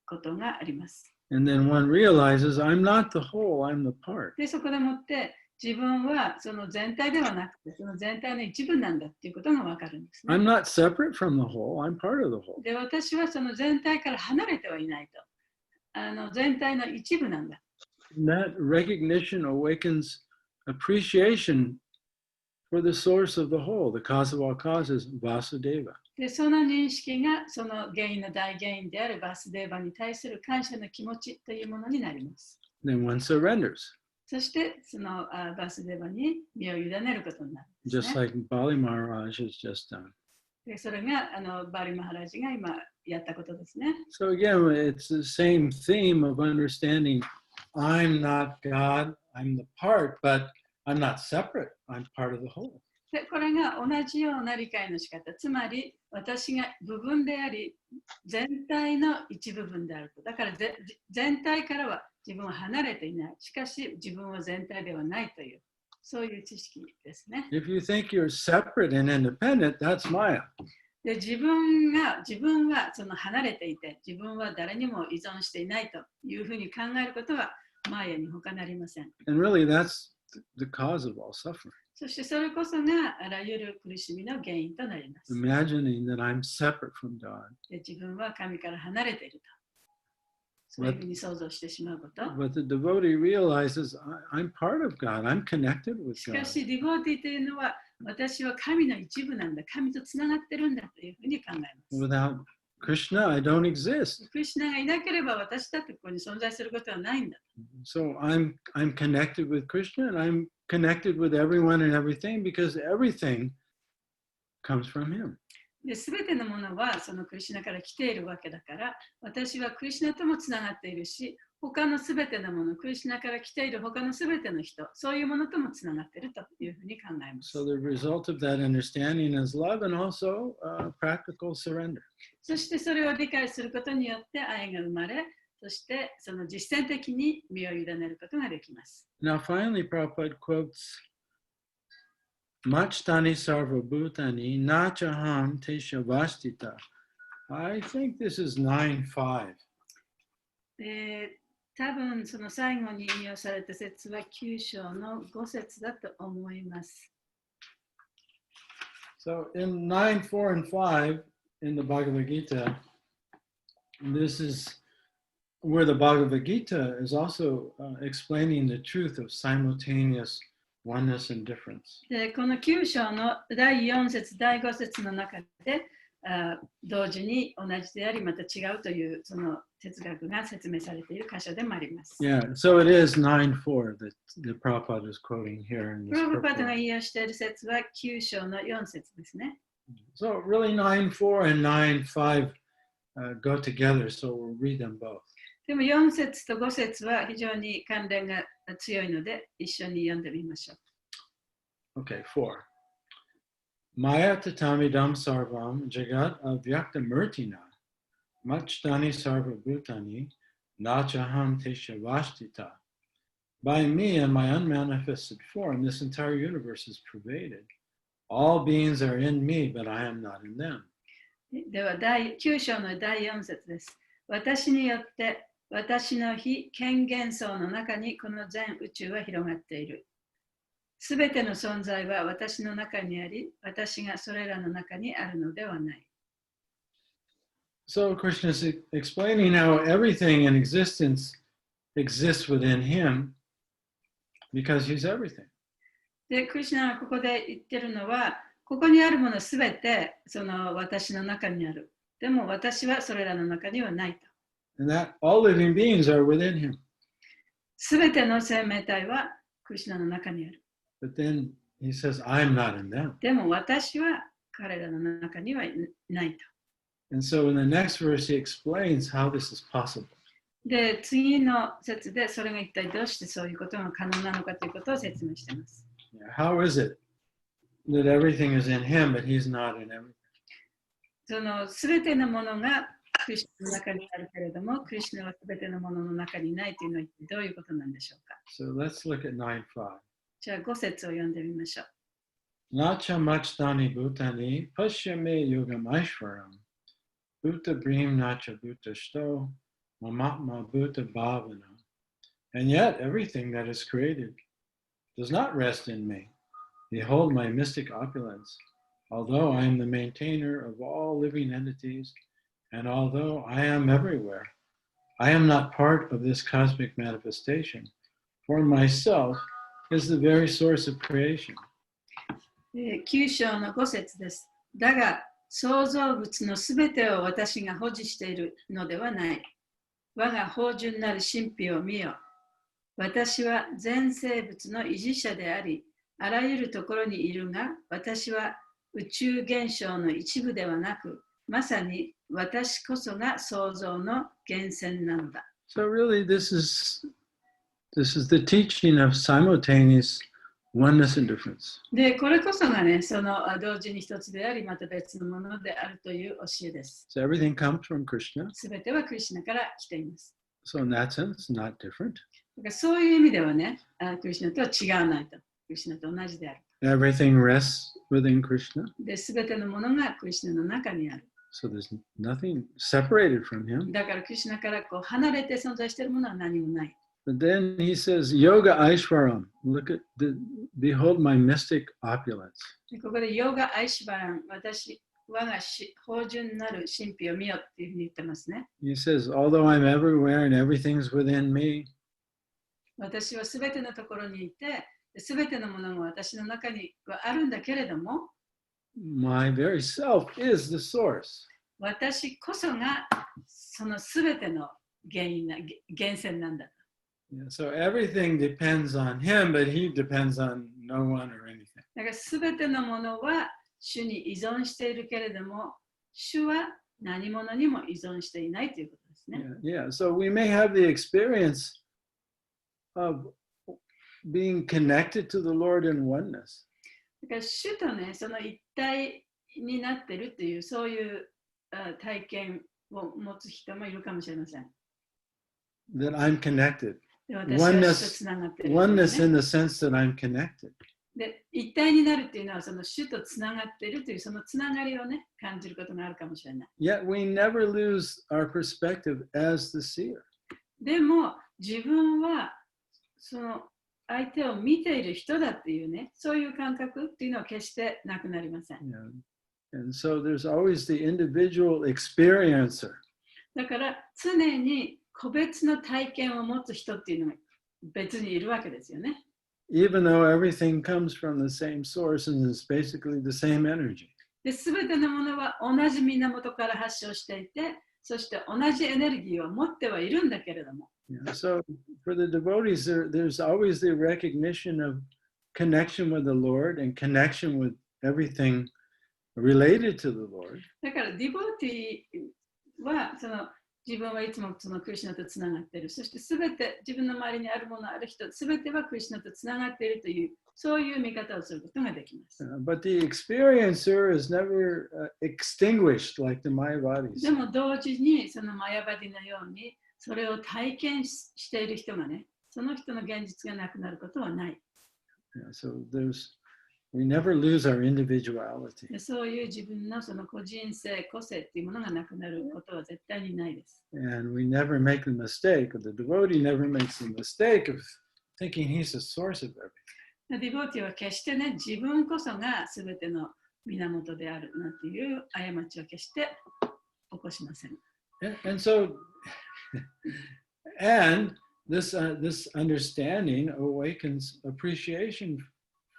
ことがあります。And then one realizes, I'm not the whole, I'm the part. で、そこでもって自分はその全体ではなくて、その全体の一部なんだっていうことがわかるんですね。I'm not separate from the whole, I'm part of the whole. で、私はその全体から離れてはいないと。全体の一部なんだ。That recognition awakens appreciation for the source of the whole, the cause of all causes, Vasudeva. で、その認識がその原因の大原因であるバスデーバに対する感謝の気持ちというものになります。Then one surrenders. そしてそのバスデーバに身を委ねることになるんですね。Just like Bali Maharaj has just done. で、それがバリマハラジが今やったことですね。So again, it's the same theme of understanding I'm not God, I'm the part, but I'm not separate, I'm part of the whole. で、これが同じような理解の仕方、つまり私が部分であり、全体の一部分であると。だから全体からは自分は離れていない。しかし自分は全体ではないという、そういう知識ですね。If you think you're separate and independent, that's Maya. で、自分はその離れていて、自分は誰にも依存していないというふうに考えることはマーヤに他なりません。And really, that's the cause of all suffering. そしてそれこそがあらゆる苦しみの原因となります。Imagining that I'm separate from God. で、自分は神から離れていると。そういうふうに想像してしまうこと。But the devotee realizes I'm part of God. I'm connected with しか God. し、ディボーティというのは私は神の一部なんだ。神とつながってるんだというふうに考えます。Without Krishna, I don't exist. クリシュナがいなければ私だってここに存在することはないんだ。So I'm connected with Krishna and I'm connected with everyone and everything because everything comes from him. で、すべてのものはそのクリシュナから来ているわけだから、私はクリシュナともつながっているし、他のすべてのもの、クリシュナから来ている他のすべての人、そういうものともつながっているというふうに考えます。So the result of that understanding is love and also practical surrender. そしてそれを理解することによって愛が生まれ、そしてその実践的に身を委ねることができます。Now finally, Prabhupada quotes Machtani sarva bhutani nachaham teshavastita. I think this is 9.5. 多分その最後に引用された説は9章の5節だと思います。So in 9, 4, and 5 in the Bhagavad Gita, this is where the Bhagavad Gita is also explaining the truth of simultaneous oneness and difference. でこの9章の第4節、第5節の中で、同時に同じでありまた違うというその哲学が説明されている箇所でもあります。Yeah, so it is 9.4 that the Prabhupada is quoting here in プ this ラブパートが purport. 引用している説は9章の4節ですね。So really 9.4 and 9.5 go together, so we'll read them both. でも4節と5節は非常に関連が強いので一緒に読んでみましょう。Okay, 4. Maya tatamidam sarvam jagat avyakta murtina machdani sarva bhutani nachaham teshavashtita. By me and my unmanifested form, this entire universe is pervaded. All beings are in me, but I am not in them. では第9章の第4節です。私によって私の非権限層の中にこの全宇宙は広がっている。すべての存在は私の中にあり、私がそれらの中にあるのではない。So Krishna is explaining how everything in existence exists within him because he's everything. で、クリシュナがここで言ってるのは、ここにあるものすべてその私の中にある。でも私はそれらの中にはないと。And that all living beings are within him. すべての生命体はクリシュナの中にある。But then he says, I'm not in them. でも私は彼らの中にはないと。And so in the next verse, he explains how this is possible. で、次の節でそれが一体どうしてそういうことが可能なのかということを説明しています。How is it that everything is in him, but he's not in everything? そのすべてのものがクリシュナの中にあるけれども、クリシュナはすべてのものの中にないというのはどういうことなんでしょうか。So let's look at 9.5. じゃあ5節を読んでみましょう。Nacha machdani bhutani pashyame yogam aishvaram bhuta bhrim nacha bhuta shto mamatma bhuta bhavana. And yet everything that is created does not rest in me. Behold my mystic opulence. Although I am the maintainer of all living entities, and although I am everywhere, I am not part of this cosmic manifestation, for myself is the very source of creation. 9章の5節です。だが、創造物のすべてを私が保持しているのではない。我が芳醇なる神秘を見よ。私は全生物の維持者であり、あらゆるところにいるが、私は宇宙現象の一部ではなく、まさに私こそが創造の源泉なのだ。So really this is the teaching of simultaneous oneness and difference. で、これこそがね、その同時に一つであり、また別のものであるという教えです。So everything comes from Krishna. すべてはクリシュナから来ています。So in that sense, not different. だからそういう意味ではね、クリシュナとは違わないと。クリシュナと同じである。Everything rests within Krishna. で、すべてのものがクリシュナの中にある。So there's nothing separated from him. だからクリシュナからこう離れて存在しているものは何もない。But then he says, Yoga Aishvaram, behold my mystic opulence. でここでヨガアイシバラン、我が芳醇なる神秘を見よっていうふうに言ってますね。He says, although I'm everywhere and everything's within me, 私はすべてのところにいて、すべてのものが私の中にはあるんだけれども、my very self is the source. 私こそがそのすべての源泉なんだ。Yeah, so everything depends on him, but he depends on no one or anything. だからすべてのものは主に依存しているけれども、主は何者にも依存していないということですね。Yeah. So we may have the experience of being connected to the Lord in oneness. だから主とね、その一体になってるっていう、そういう体験を持つ人もいるかもしれません。That I'm connected. で、私は主とつながってる、ね。Oneness in the sense that I'm connected. で、一体になるっていうのは、その主とつながっているという、そのつながりをね、感じることがあるかもしれない。Yet we never lose our perspective as the seer. でも、自分はその相手を見ている人だっていうね、そういう感覚っていうのは決してなくなりません。Yeah. And so there's always the individual experiencer. だから常に個別の体験を持つ人っていうのが別にいるわけですよね。Even though everything comes from the same source and is basically the same energy. で、全てのものは同じ源から発祥していて、そして同じエネルギーを持ってはいるんだけれども。Yeah. So for the devotees, there's always the recognition of connection with the Lord and connection with everything related to the Lord. だからディボーティはその自分はいつもそのクリシュナとつながっている。そしてすべて自分の周りにあるものある人、すべてはクリシュナとつながっているという、そういう見方をすることができます。But the experiencer is never extinguished like the Mayavadis. でも同時にそのマヤバディのようにそれを体験している人がね、その人の現実がなくなることはない。Yeah, so we never lose our individuality. そういう自分のその個人性、個性っていうものがなくなることは絶対にないです。And we never make the mistake, or the devotee never makes the mistake of thinking he's the source of everything. ディボーティは決してね、自分こそが全ての源であるなんていう過ちを決して起こしません。And so, and this understanding awakens appreciation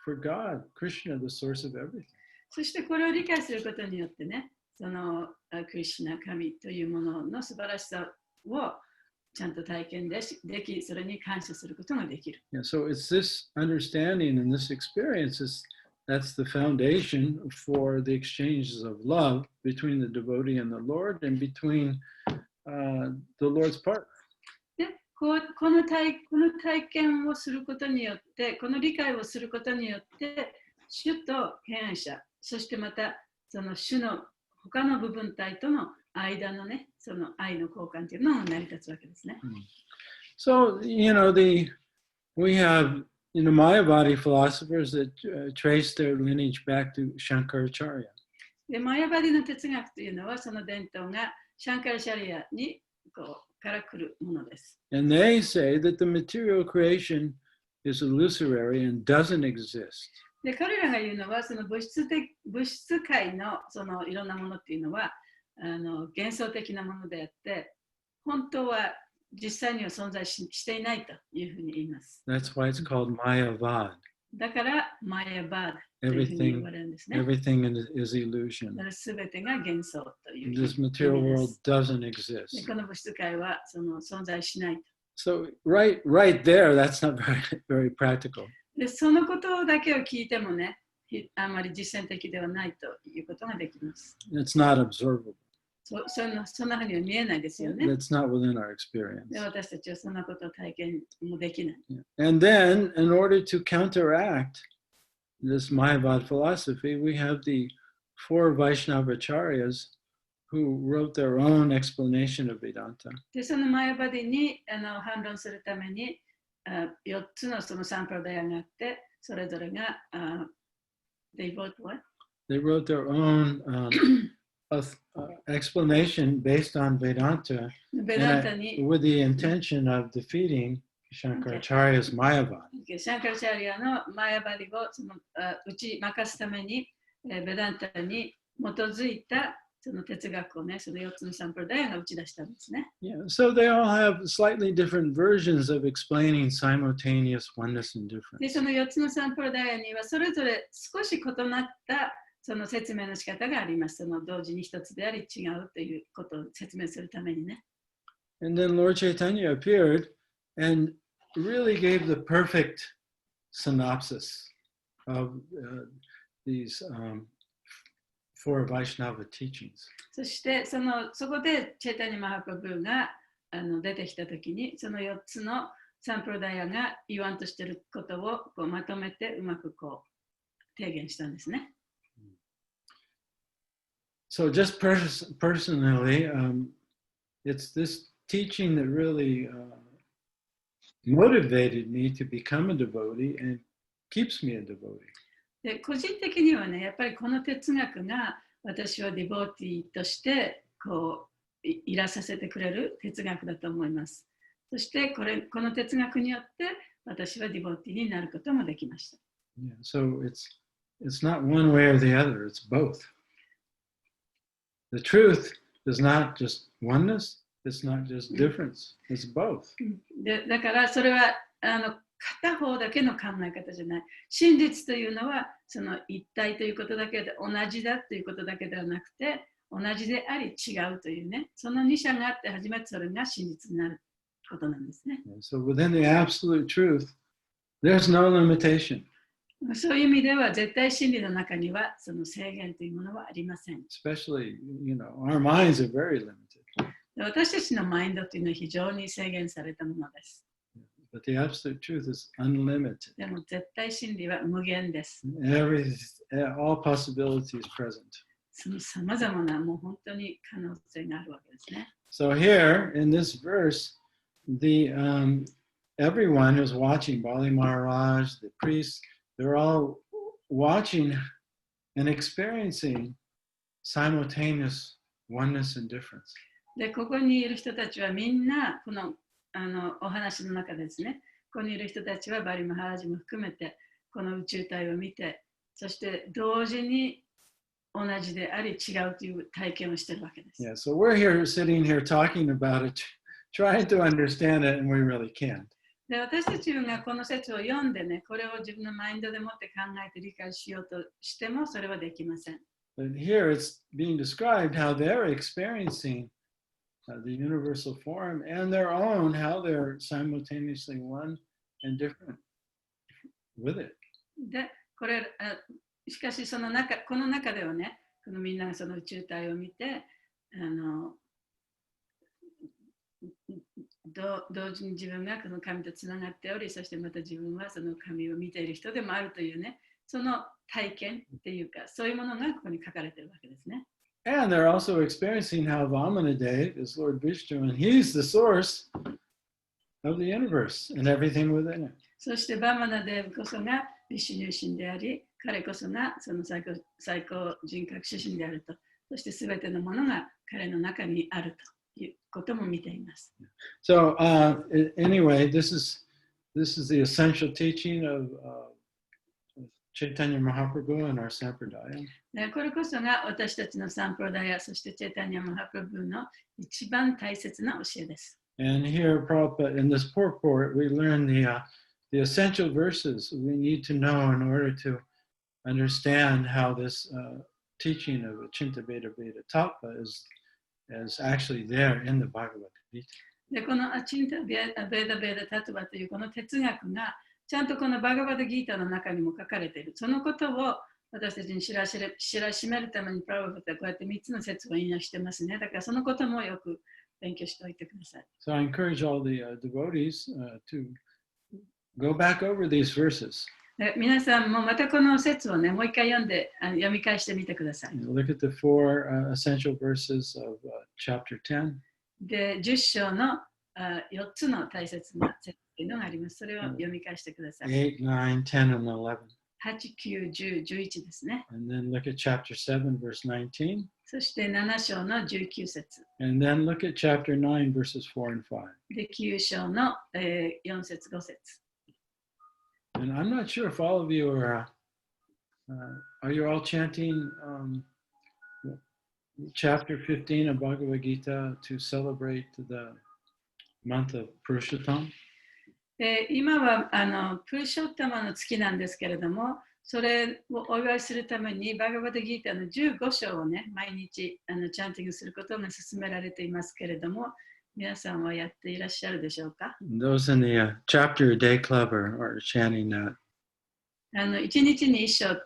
for God, Krishna, the source of everything. そしてこれを理解することによってね、そのクリシュナ神というものの素晴らしさをちゃんと体験でき、それに感謝することができる。Yeah, so it's this understanding and this experience that's the foundation for the exchanges of love between the devotee and the Lord and between the Lord's partner. で、この体験をすることによって、この理解をすることによって、主と敬愛者、そしてまたその主の他の部分体との間のね、その愛の交換というのが成り立つわけですね。So, we have, Mayavadi philosophers that trace their lineage back to Shankaracharya. で、マヤバディの哲学というのは、その伝統がシャンカラシャリアにから来るものです。And they say that the material creation is illusory and doesn't exist. で、彼らが言うのは、その物質界のそのいろんなものっていうのは幻想的なものであって、本当は実際には存在していないというふうに言います。That's why it's called Mayavad. だから、マヤバードというふうに言われるんですね。Everything is illusion. すべてが幻想という。This material world doesn't exist. で、この物質界はその存在しない。So right there, that's not very practical. で、そのことだけを聞いてもね、あまり実践的ではないということができます。It's not observable. そんなふうには見えないですよね。That's not within our experience. で、私たちはそんなことを体験もできない。And then, in order to counteract this Mayavad philosophy, we have the four Vaishnavacharyas who wrote their own explanation of Vedanta. で、そのマヤバディに反論するために、4つのそのサンプラダヤがあって、それぞれが、they wrote what? They wrote their own explanation based on Vedanta with the intention of defeating Shankaracharya's Mayavad. シャンカラチャリアのマヤバディを打ち負かすために、ベダンタに基づいたその哲学をね、その4つのサンプルダヤが打ち出したんですね。Yeah, so they all have slightly different versions of explaining simultaneous oneness and difference. で、その4つのサンプルダヤにはそれぞれ少し異なったその説明の仕方があります。その同時に一つであり違うということを説明するためにね。And then Lord Chaitanya appeared and really gave the perfect synopsis of these four Vaishnava teachings. そしてそこでチェイタニャ・マハプラブーが出てきたときに、その4つのサンプラダヤが言わんとしていることをこうまとめてうまくこう提言したんですね。So just personally, it's this teaching that really motivated me to become a devotee and keeps me a devotee. で個人的にはね、やっぱりこの哲学が私をディボーティーとしてこういらさせてくれる哲学だと思います。そしてこの哲学によって私はディボーティーになることもできました。Yeah, so it's not one way or the other, it's both. The truth is not just oneness, it's not just difference, it's both. だからそれは片方だけの考え方じゃない。真実というのはその一体ということだけで同じだということだけではなくて、同じであり違うというね、その二者があって初めてそれが真実になることなんですね。So within the absolute truth, there's no limitation. そういう意味では絶対真理の中にはその制限というものはありません。Especially, our minds are very limited. 私たちのマインドというのは非常に制限されたものです。But the absolute truth is unlimited. でも絶対真理は無限です。All possibilities present. そのさまざまなもう本当に可能性があるわけですね。So here in this verse, everyone who's watching, Bali Maharaj, the priests, they're all watching and experiencing simultaneous oneness and difference. で、ここにいる人たちはみんなこのお話の中ですね、ここにいる人たちはバリマハラジも含めてこの宇宙体を見て、そして同時に同じであり違うという体験をしているわけです。Yeah, so we're sitting here talking about it, trying to understand it, and we really can't. で、私たちがこの説を読んでね、これを自分のマインドでもって考えて理解しようとしてもそれはできません。But here it's being described how they're experiencing the universal form and their own, how they're simultaneously one and different with it. で、しかしこの中ではね、このみんながその宇宙体を見て、同時に自分がこの神とつながっており、そしてまた自分はその神を見ている人でもあるというね、その体験っていうか、そういうものがここに書かれているわけですね。And they're also experiencing how Vamanadev is Lord Vishnu, and he's the source of the universe and everything within it. そしてバーマナデーブこそがビシュニュー神であり、彼こそがその最高人格主神であると、そしてすべてのものが彼の中にあるということも見ています。So anyway, this is the essential teaching of Chaitanya Mahaprabhu and our Sampradaya. これこそが私たちのサンプラダヤ、そしてチェタニャ・マハプラブの一番大切な教えです。And here, Prabhupada, in this purport, we learn the essential verses we need to know in order to understand how this teaching of Achinta Veda Veda Tattva is actually there in the Bhagavad Gita. で、このアチンタ・ベーダ・ベーダ・タトゥバというこの哲学がちゃんとこのバガバダギータの中にも書かれている。そのことを私たちに知らしめるためにプラブバダはこうやって3つの説を引用してますね。だからそのこともよく勉強しておいてください。So I encourage all the devotees to go back over these verses. 皆さんもまたこの説をね、もう一回読み返してみてください。Look at the four essential verses of chapter 10. で、10章の4つの大切な説というのがあります。それを読み返してください。8, 9, 10, and 11. 8、9、10、11ですね。And then look at chapter 7, verse 19. そして7章の19節。And then look at chapter 9, verses 4 and 5. で、9章の4節、5節。And I'm not sure if all of you are you all chanting chapter 15 of Bhagavad Gita to celebrate the month of Purushottam? 今はプルショッタマの月なんですけれども、それをお祝いするためにバガバダギータの15章をね、毎日チャンティングすることが勧められていますけれども、皆さんはやっていらっしゃるでしょうか？ Those in the chapter a day club are chanting that. 1日に1章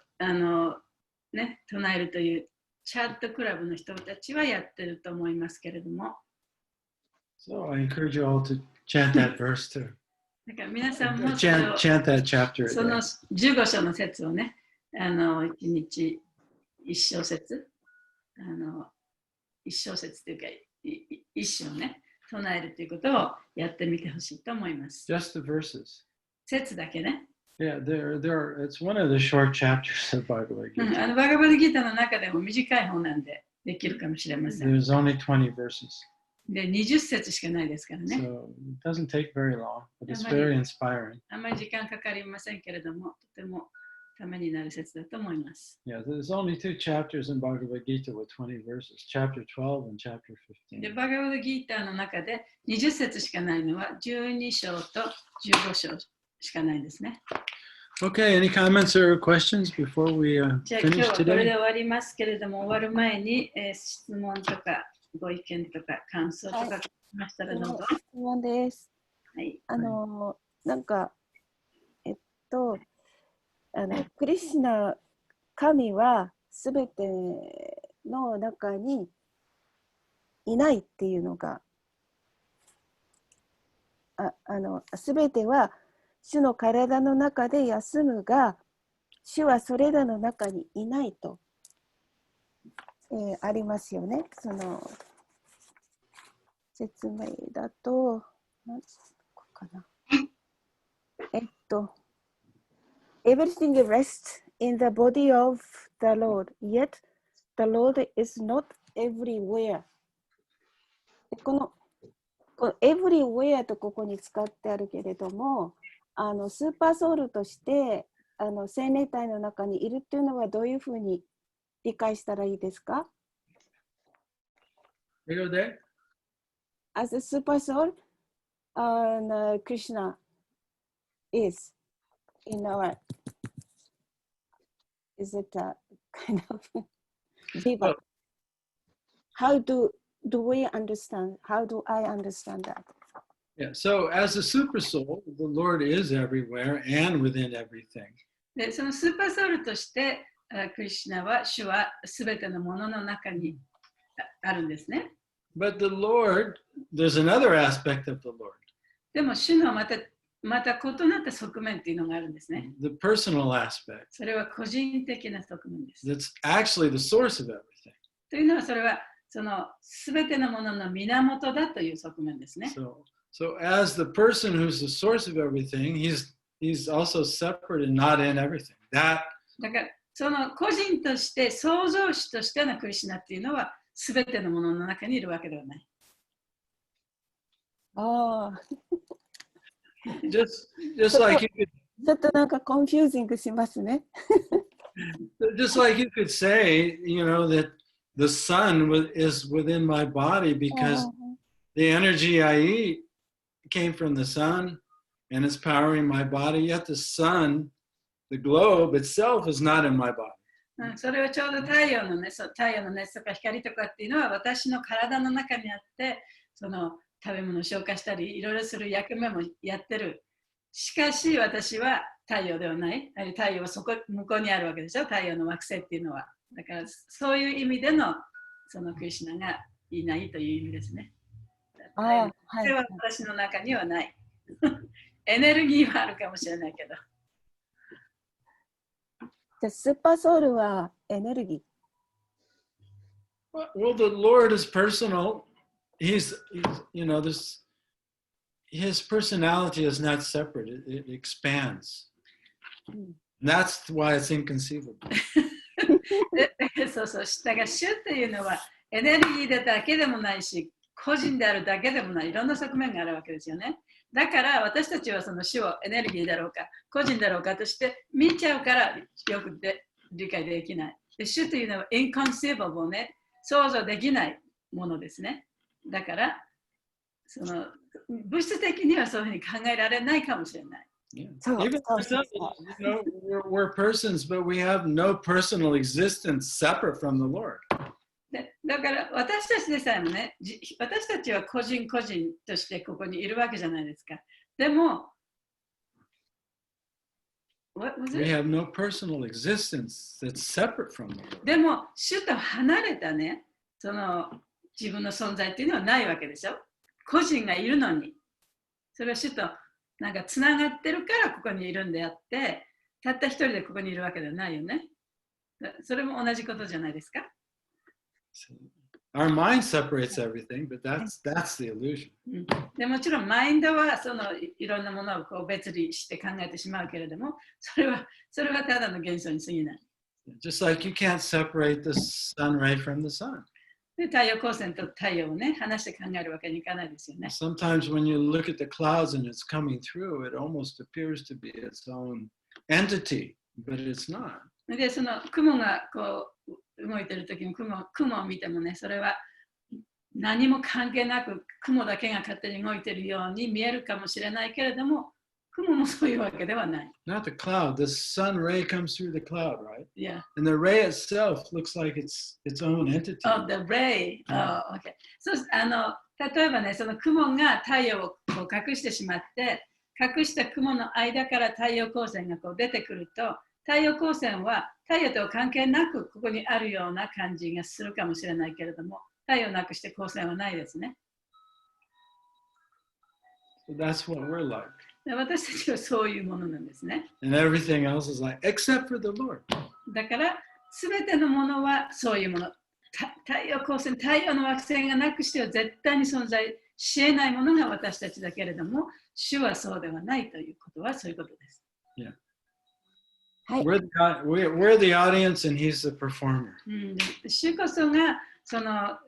ね、唱えるというチャットクラブの人たちはやってると思いますけれども。So I encourage you all to chant that verse too. だから皆さんもchant that chapter. その15章の説をね、1日1小節、1小節というか、一章ね、唱えるということをやってみてほしいと思います。Just the verses. 説だけね。Yeah, it's one of the short chapters of Bhagavad Gita. バガバドギータの中でも短い本なんでできるかもしれません。There's only 20 verses. で、20節しかないですからね。So it doesn't take very long, but it's very inspiring. あまり時間かかりませんけれども、とてもためになる説だと思います。Yeah, there's only 2 chapters in Bhagavad Gita with 20 verses, chapter 12 and chapter 15. で、バガバドギータの中で20節しかないのは12章と15章しかないんですね。Okay, any comments or questions before we じゃあ今日 finish はこれで today? 終わりますけれども、終わる前に、質問とかご意見とか感想とかありましたらどうぞ。質問です。はい。なんか、クリシュナ神はすべての中にいないっていうのが、すべては主の体の中で休むが、主はそれらの中にいないと、ありますよね。その説明だと、何こかな。Everything rests in the body of the Lord, yet the Lord is not everywhere. この everywhere とここに使ってあるけれども、スーパーソウルとして生命体の中にいるっていうのはどういうふうに理解したらいいですか？ As a super soul, Krishna is in our, is it a kind of viva? How do we understand? How do I understand that? Yeah, so as a super soul, the Lord is everywhere and within everything. で、そのスーパーソウルとして、クリシュナは主はすべてのものの中にあるんですね。But the Lord, there's another aspect of the Lord. でも主のまた異なった側面っていうのがあるんですね。The personal aspect. それは個人的な側面です。That's actually the source of everything. というのはそれはそのすべてのものの源だという側面ですね。So as the person who's the source of everything, he's also separate and not in everything. だからその個人として創造主としてのクリシュナっていうのはすべてのものの中にいるわけではない。ああ。just like you could, ちょっとなんかコンフュージングしますね。just like you could say, you know, that the sun is within my body because the energy I eat came from the sun and it's powering my body, yet the sun, the globe itself is not in my body. それはちょうど太陽の熱とか光とかっていうのは私の体の中にあって、その食べ物を消化したりいろいろする役目もやってる。しかし私は太陽ではない。太陽はそこ向こうにあるわけでしょ。太陽の惑星っていうのは。だからそういう意味でのそのクリシュナがいないという意味ですね。それは私の中にはない。エネルギーはあるかもしれないけど。じゃあスーパーソウルはエネルギー。Well, the Lord is personal. He's you know, his personality is not separate. It expands. That's why it's inconceivable. そうそう。だから主というのはエネルギーだけでもないし、個人であるだけでもない、いろんな側面があるわけですよね。だから私たちはその主をエネルギーだろうか、個人だろうかとして見ちゃうからよく理解できない。で主というのは inconceivable ね、想像できないものですね。だからその物質的にはそういうふうに考えられないかもしれない。Yeah. Even ourselves, you know, we're persons, but we have no personal existence separate from the Lord. だから私たちでさえもね、私たちは個人としてここにいるわけじゃないですか。でも What was We it? have no personal existence that's separate from the Lord. でも、主と離れたね、その自分の存在っていうのはないわけでしょ。個人がいるのに。それは主となんかつながってるからここにいるんであって、たった一人でここにいるわけではないよね。それも同じことじゃないですか。Our mind separates everything, but that's the illusion. でもちろんマインドはそのいろんなものをこう別にして考えてしまうけれども、それはただの現象に過ぎない。Just like you can't separate the sun ray from the sun. で太陽光線と太陽をね、離して考えるわけにいかないですよね。Sometimes when you look at the clouds and it's coming through, it almost appears to be its own entity, but it's not. で、その雲がこう動いてる時に雲を見てもね、それは何も関係なく雲だけが勝手に動いてるように見えるかもしれないけれども、雲もそういうわけではない。Not the cloud. The sun ray comes through the cloud, right? Yeah. And the ray itself looks like it's its own entity. Oh, the ray. Oh, okay. そう例えばね、その雲が太陽をこう隠してしまって、隠した雲の間から太陽光線がこう出てくると、太陽光線は太陽と関係なくここにあるような感じがするかもしれないけれども、太陽なくして光線はないですね。So that's what we're like. 私たちはそういうものなんですね。And everything else is like, except for the Lord. だから、すべてのものはそういうもの。太陽光線、太陽の惑星がなくしては絶対に存在し得ないものが私たちだけれども、主はそうではないということはそういうことです。Yeah. はい。We're the audience and he's the performer. 主こそがその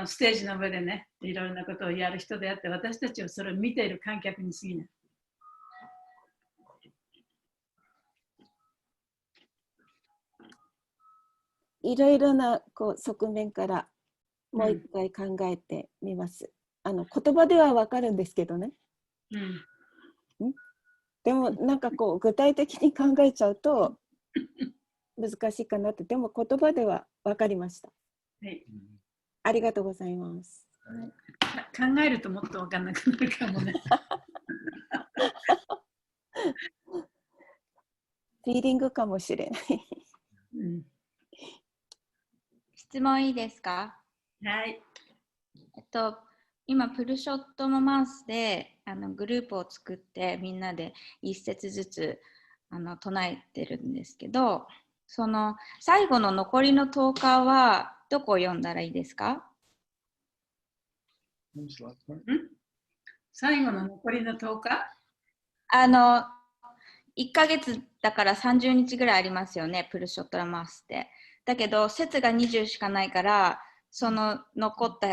ステージの上でね、いろいろなことをやる人であって、私たちはそれを見ている観客に過ぎない。いろいろな側面からもう一回考えてみます。言葉ではわかるんですけどね。でもなんか具体的に考えちゃうと難しいかなって。でも言葉ではわかりました。はい。ありがとうございます。考えるともっとわかんなくなるかもね。フィーリングかもしれない。質問いいですか？はい。今プルショットのマウスでグループを作ってみんなで一節ずつ唱えてるんですけど、その最後の残りの10日はどこを読んだらいいですか？最後の残りの10日1ヶ月だから30日ぐらいありますよね、プルショットのマウスって。だけど、節が20しかないから、その残った。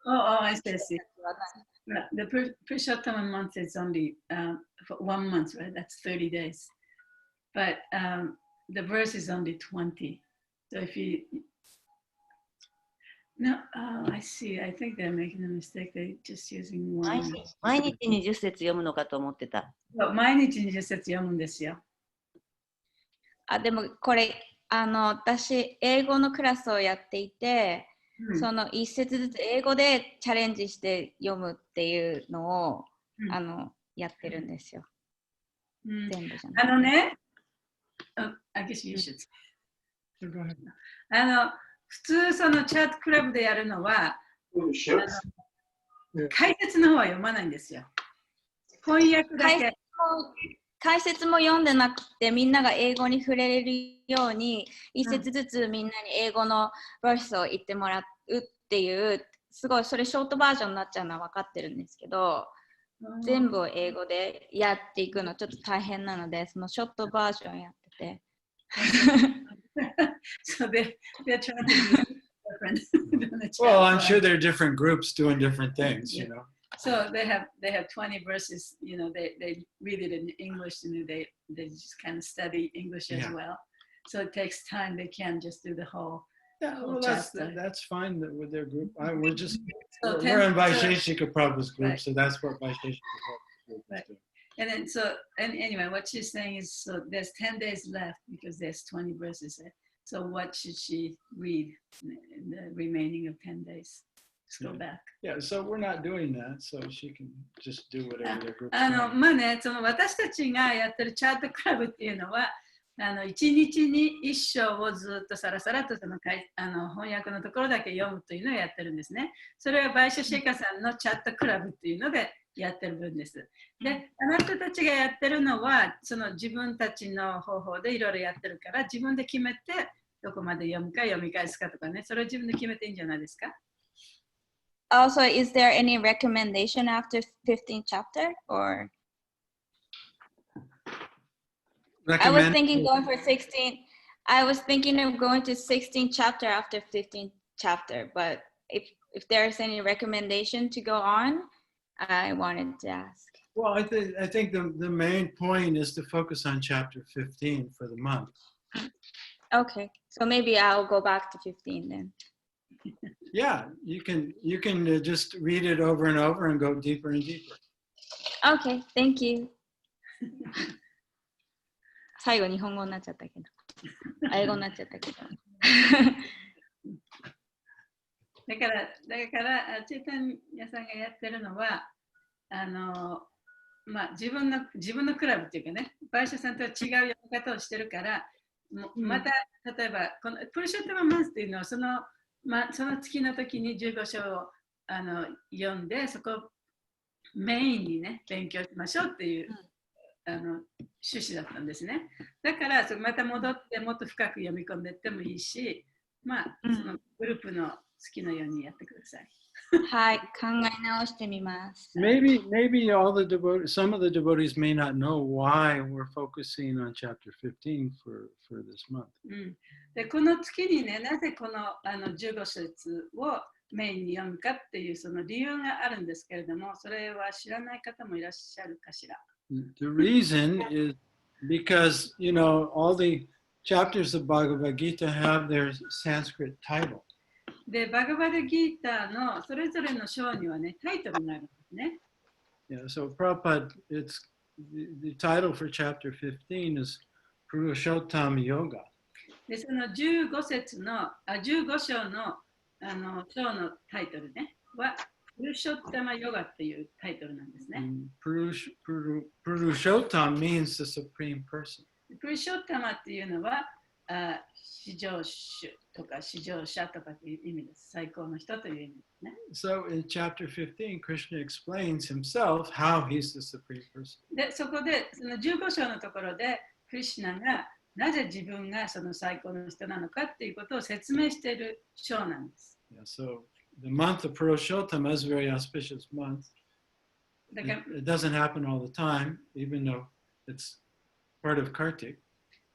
I see. The Purushottam month is only for 1 month, right? That's 30 days. But the verse is only 20. So if you... No, I see. I think they're making a mistake. They're just using one. 毎日20節読むのかと思ってた。毎日20節読むんですよ。でもこれ、私、英語のクラスをやっていて、その一節ずつ英語でチャレンジして読むっていうのを、やってるんですよ。全部じゃない。ね、I guess you should. 普通そのチャートクラブでやるのは、解説の方は読まないんですよ。翻訳だけ。解説も読んでなくて、みんなが英語に触れるように、一節ずつみんなに英語のバースを言ってもらうっていう、すごいそれショートバージョンになっちゃうのは分かってるんですけど、全部を英語でやっていくのちょっと大変なので、そのショートバージョンやってて。So they're trying to be different. Well, I'm sure there are different groups doing different things, you know. So they have 20 verses, you know, they read it in English, and they just kind of study English as well. So it takes time. They can't just do the whole. Yeah, well, that's fine with their group. We're in By HG Prabhu's group, right. So that's what By HG Prabhu's group is doing. And then anyway, what she's saying is, so there's 10 days left because there's 20 verses. So what should she read in the remaining of 10 days? go back. Yeah, so we're not doing that, so she can just do whatever their group まあね、その私たちがやってるチャートクラブっていうのは、一日に一章をずっとさらさらとその翻訳のところだけ読むというのをやってるんですね。それはバイシュシェカさんのチャットクラブっていうのでやってる分です。で、あなたたちがやってるのは、その自分たちの方法でいろいろやってるから、自分で決めてどこまで読むか読み返すかとかね、それを自分で決めていいんじゃないですか。Also, is there any recommendation after 15th chapter or? I was thinking going for 16. I was thinking of going to 16th chapter after 15th chapter, but if there's any recommendation to go on, I wanted to ask. Well, I think the main point is to focus on chapter 15 for the month. Okay, so maybe I'll go back to 15 then. Yeah, you can just read it over and over and go deeper and deeper. Okay, thank you. 最後日本語になっちゃったけど、英語になっちゃったけど。だからチェタンヤさんがやってるのはまあ、自分のクラブっていうかね、バイシャさんとは違う読み方をしてるから、また例えばこのプルショットママンスっていうのはその月の時に15章を読んで、そこをメインにね勉強しましょうっていう、趣旨だったんですね。だからまた戻ってもっと深く読み込んでいってもいいし、まあそのグループの好きなようにやってください。はい、考え直してみます。Maybe some of the devotees may not know why we're focusing on chapter 15 for this month. でこの月にね、なぜこの15節をメインに読むかっていうその理由があるんですけれども、それは知らない方もいらっしゃるかしら。The reason is because, all the chapters of Bhagavad Gita have their Sanskrit title. で、バガバダギータのそれぞれの章にはね、タイトルがあるんですね。Yeah, so Prabhupada, the title for chapter 15 is Purushottam Yoga. で、その15章の章のタイトルねは、プルショッタマヨガっていうタイトルなんですね。Purushottam means the supreme person. プルショッタマっていうのは、至上主とか至上者とかという意味です。最高の人という意味ですね。So in chapter 15, Krishna explains himself how he's the supreme person. で、そこでその15章のところで、クリシュナがなぜ自分がその最高の人なのかっていうことを説明している章なんです。Yeah, so the month of Purushottam is a very auspicious month. It doesn't happen all the time, even though it's part of Kartik.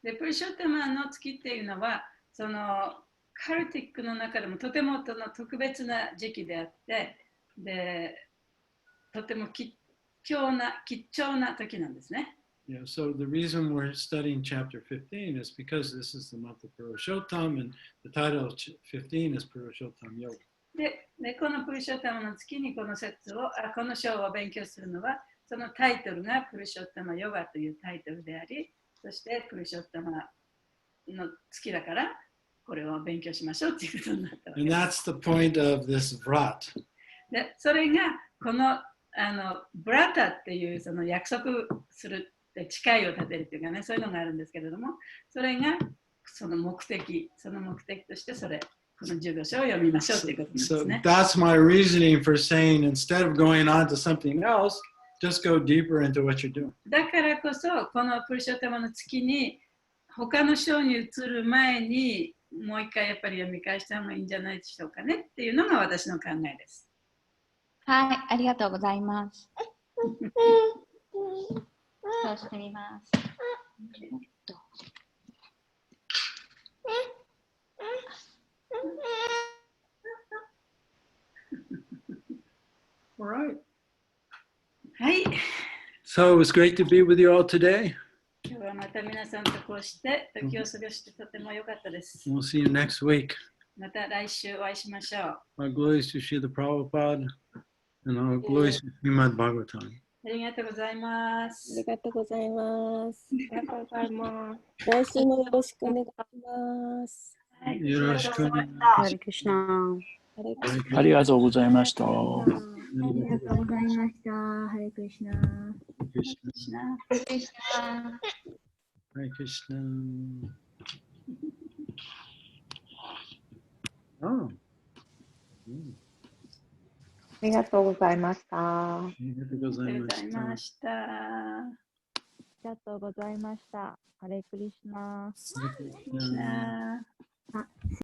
で、プルショッタマの月っていうのは、そのカルティックの中でもとても特別な時期であって、で、とても貴重な時なんですね。Yeah, so the reason we're studying chapter 15 is because this is the month of Purushottam, and the title of 15 is Purushottam Yoga. で、このプルショッタマの月にこの章を勉強するのは、そのタイトルがプルショッタマヨガというタイトルであり、そしてプルショッタマの月だからこれを勉強しましょうということになったわけです。And that's the point of this vrat. で、それがこのブラタっていうその約束するって誓いを立てるというかね、そういうのがあるんですけれども、それがその目的としてこの15章を読みましょうということなんですね。So that's my reasoning for saying instead of going on to something else, just go deeper into what you're doing. だからこそこのプルショッタマの月に他の章に移る前にもう一回やっぱり読み返した方がいいんじゃないでしょうかねっていうのが私の考えです。はい、ありがとうございます。そうしてみます。All right. はい。So it was great to be with you all today. 今日はまた皆さんとこうして時を過ごしてとても良かったです。We'll see you next week. また来週お会いしましょう。Our glories to Srila Prabhupada and our glories to Srimad Bhagavatam. ありがとうございます。ありがとうございます。ありがとうございます。来週もよろしくお願いします。はい、よろしくお願いします。ハレクリシナ。ありがとうございました。ありがとうございました。ハレクリシナ。ハレクリシナ。Hare Krishna. Oh. ありがとうございました。ありがとうございました。ありがとうございました。ハレクリシナ。ハレクリシナ。あ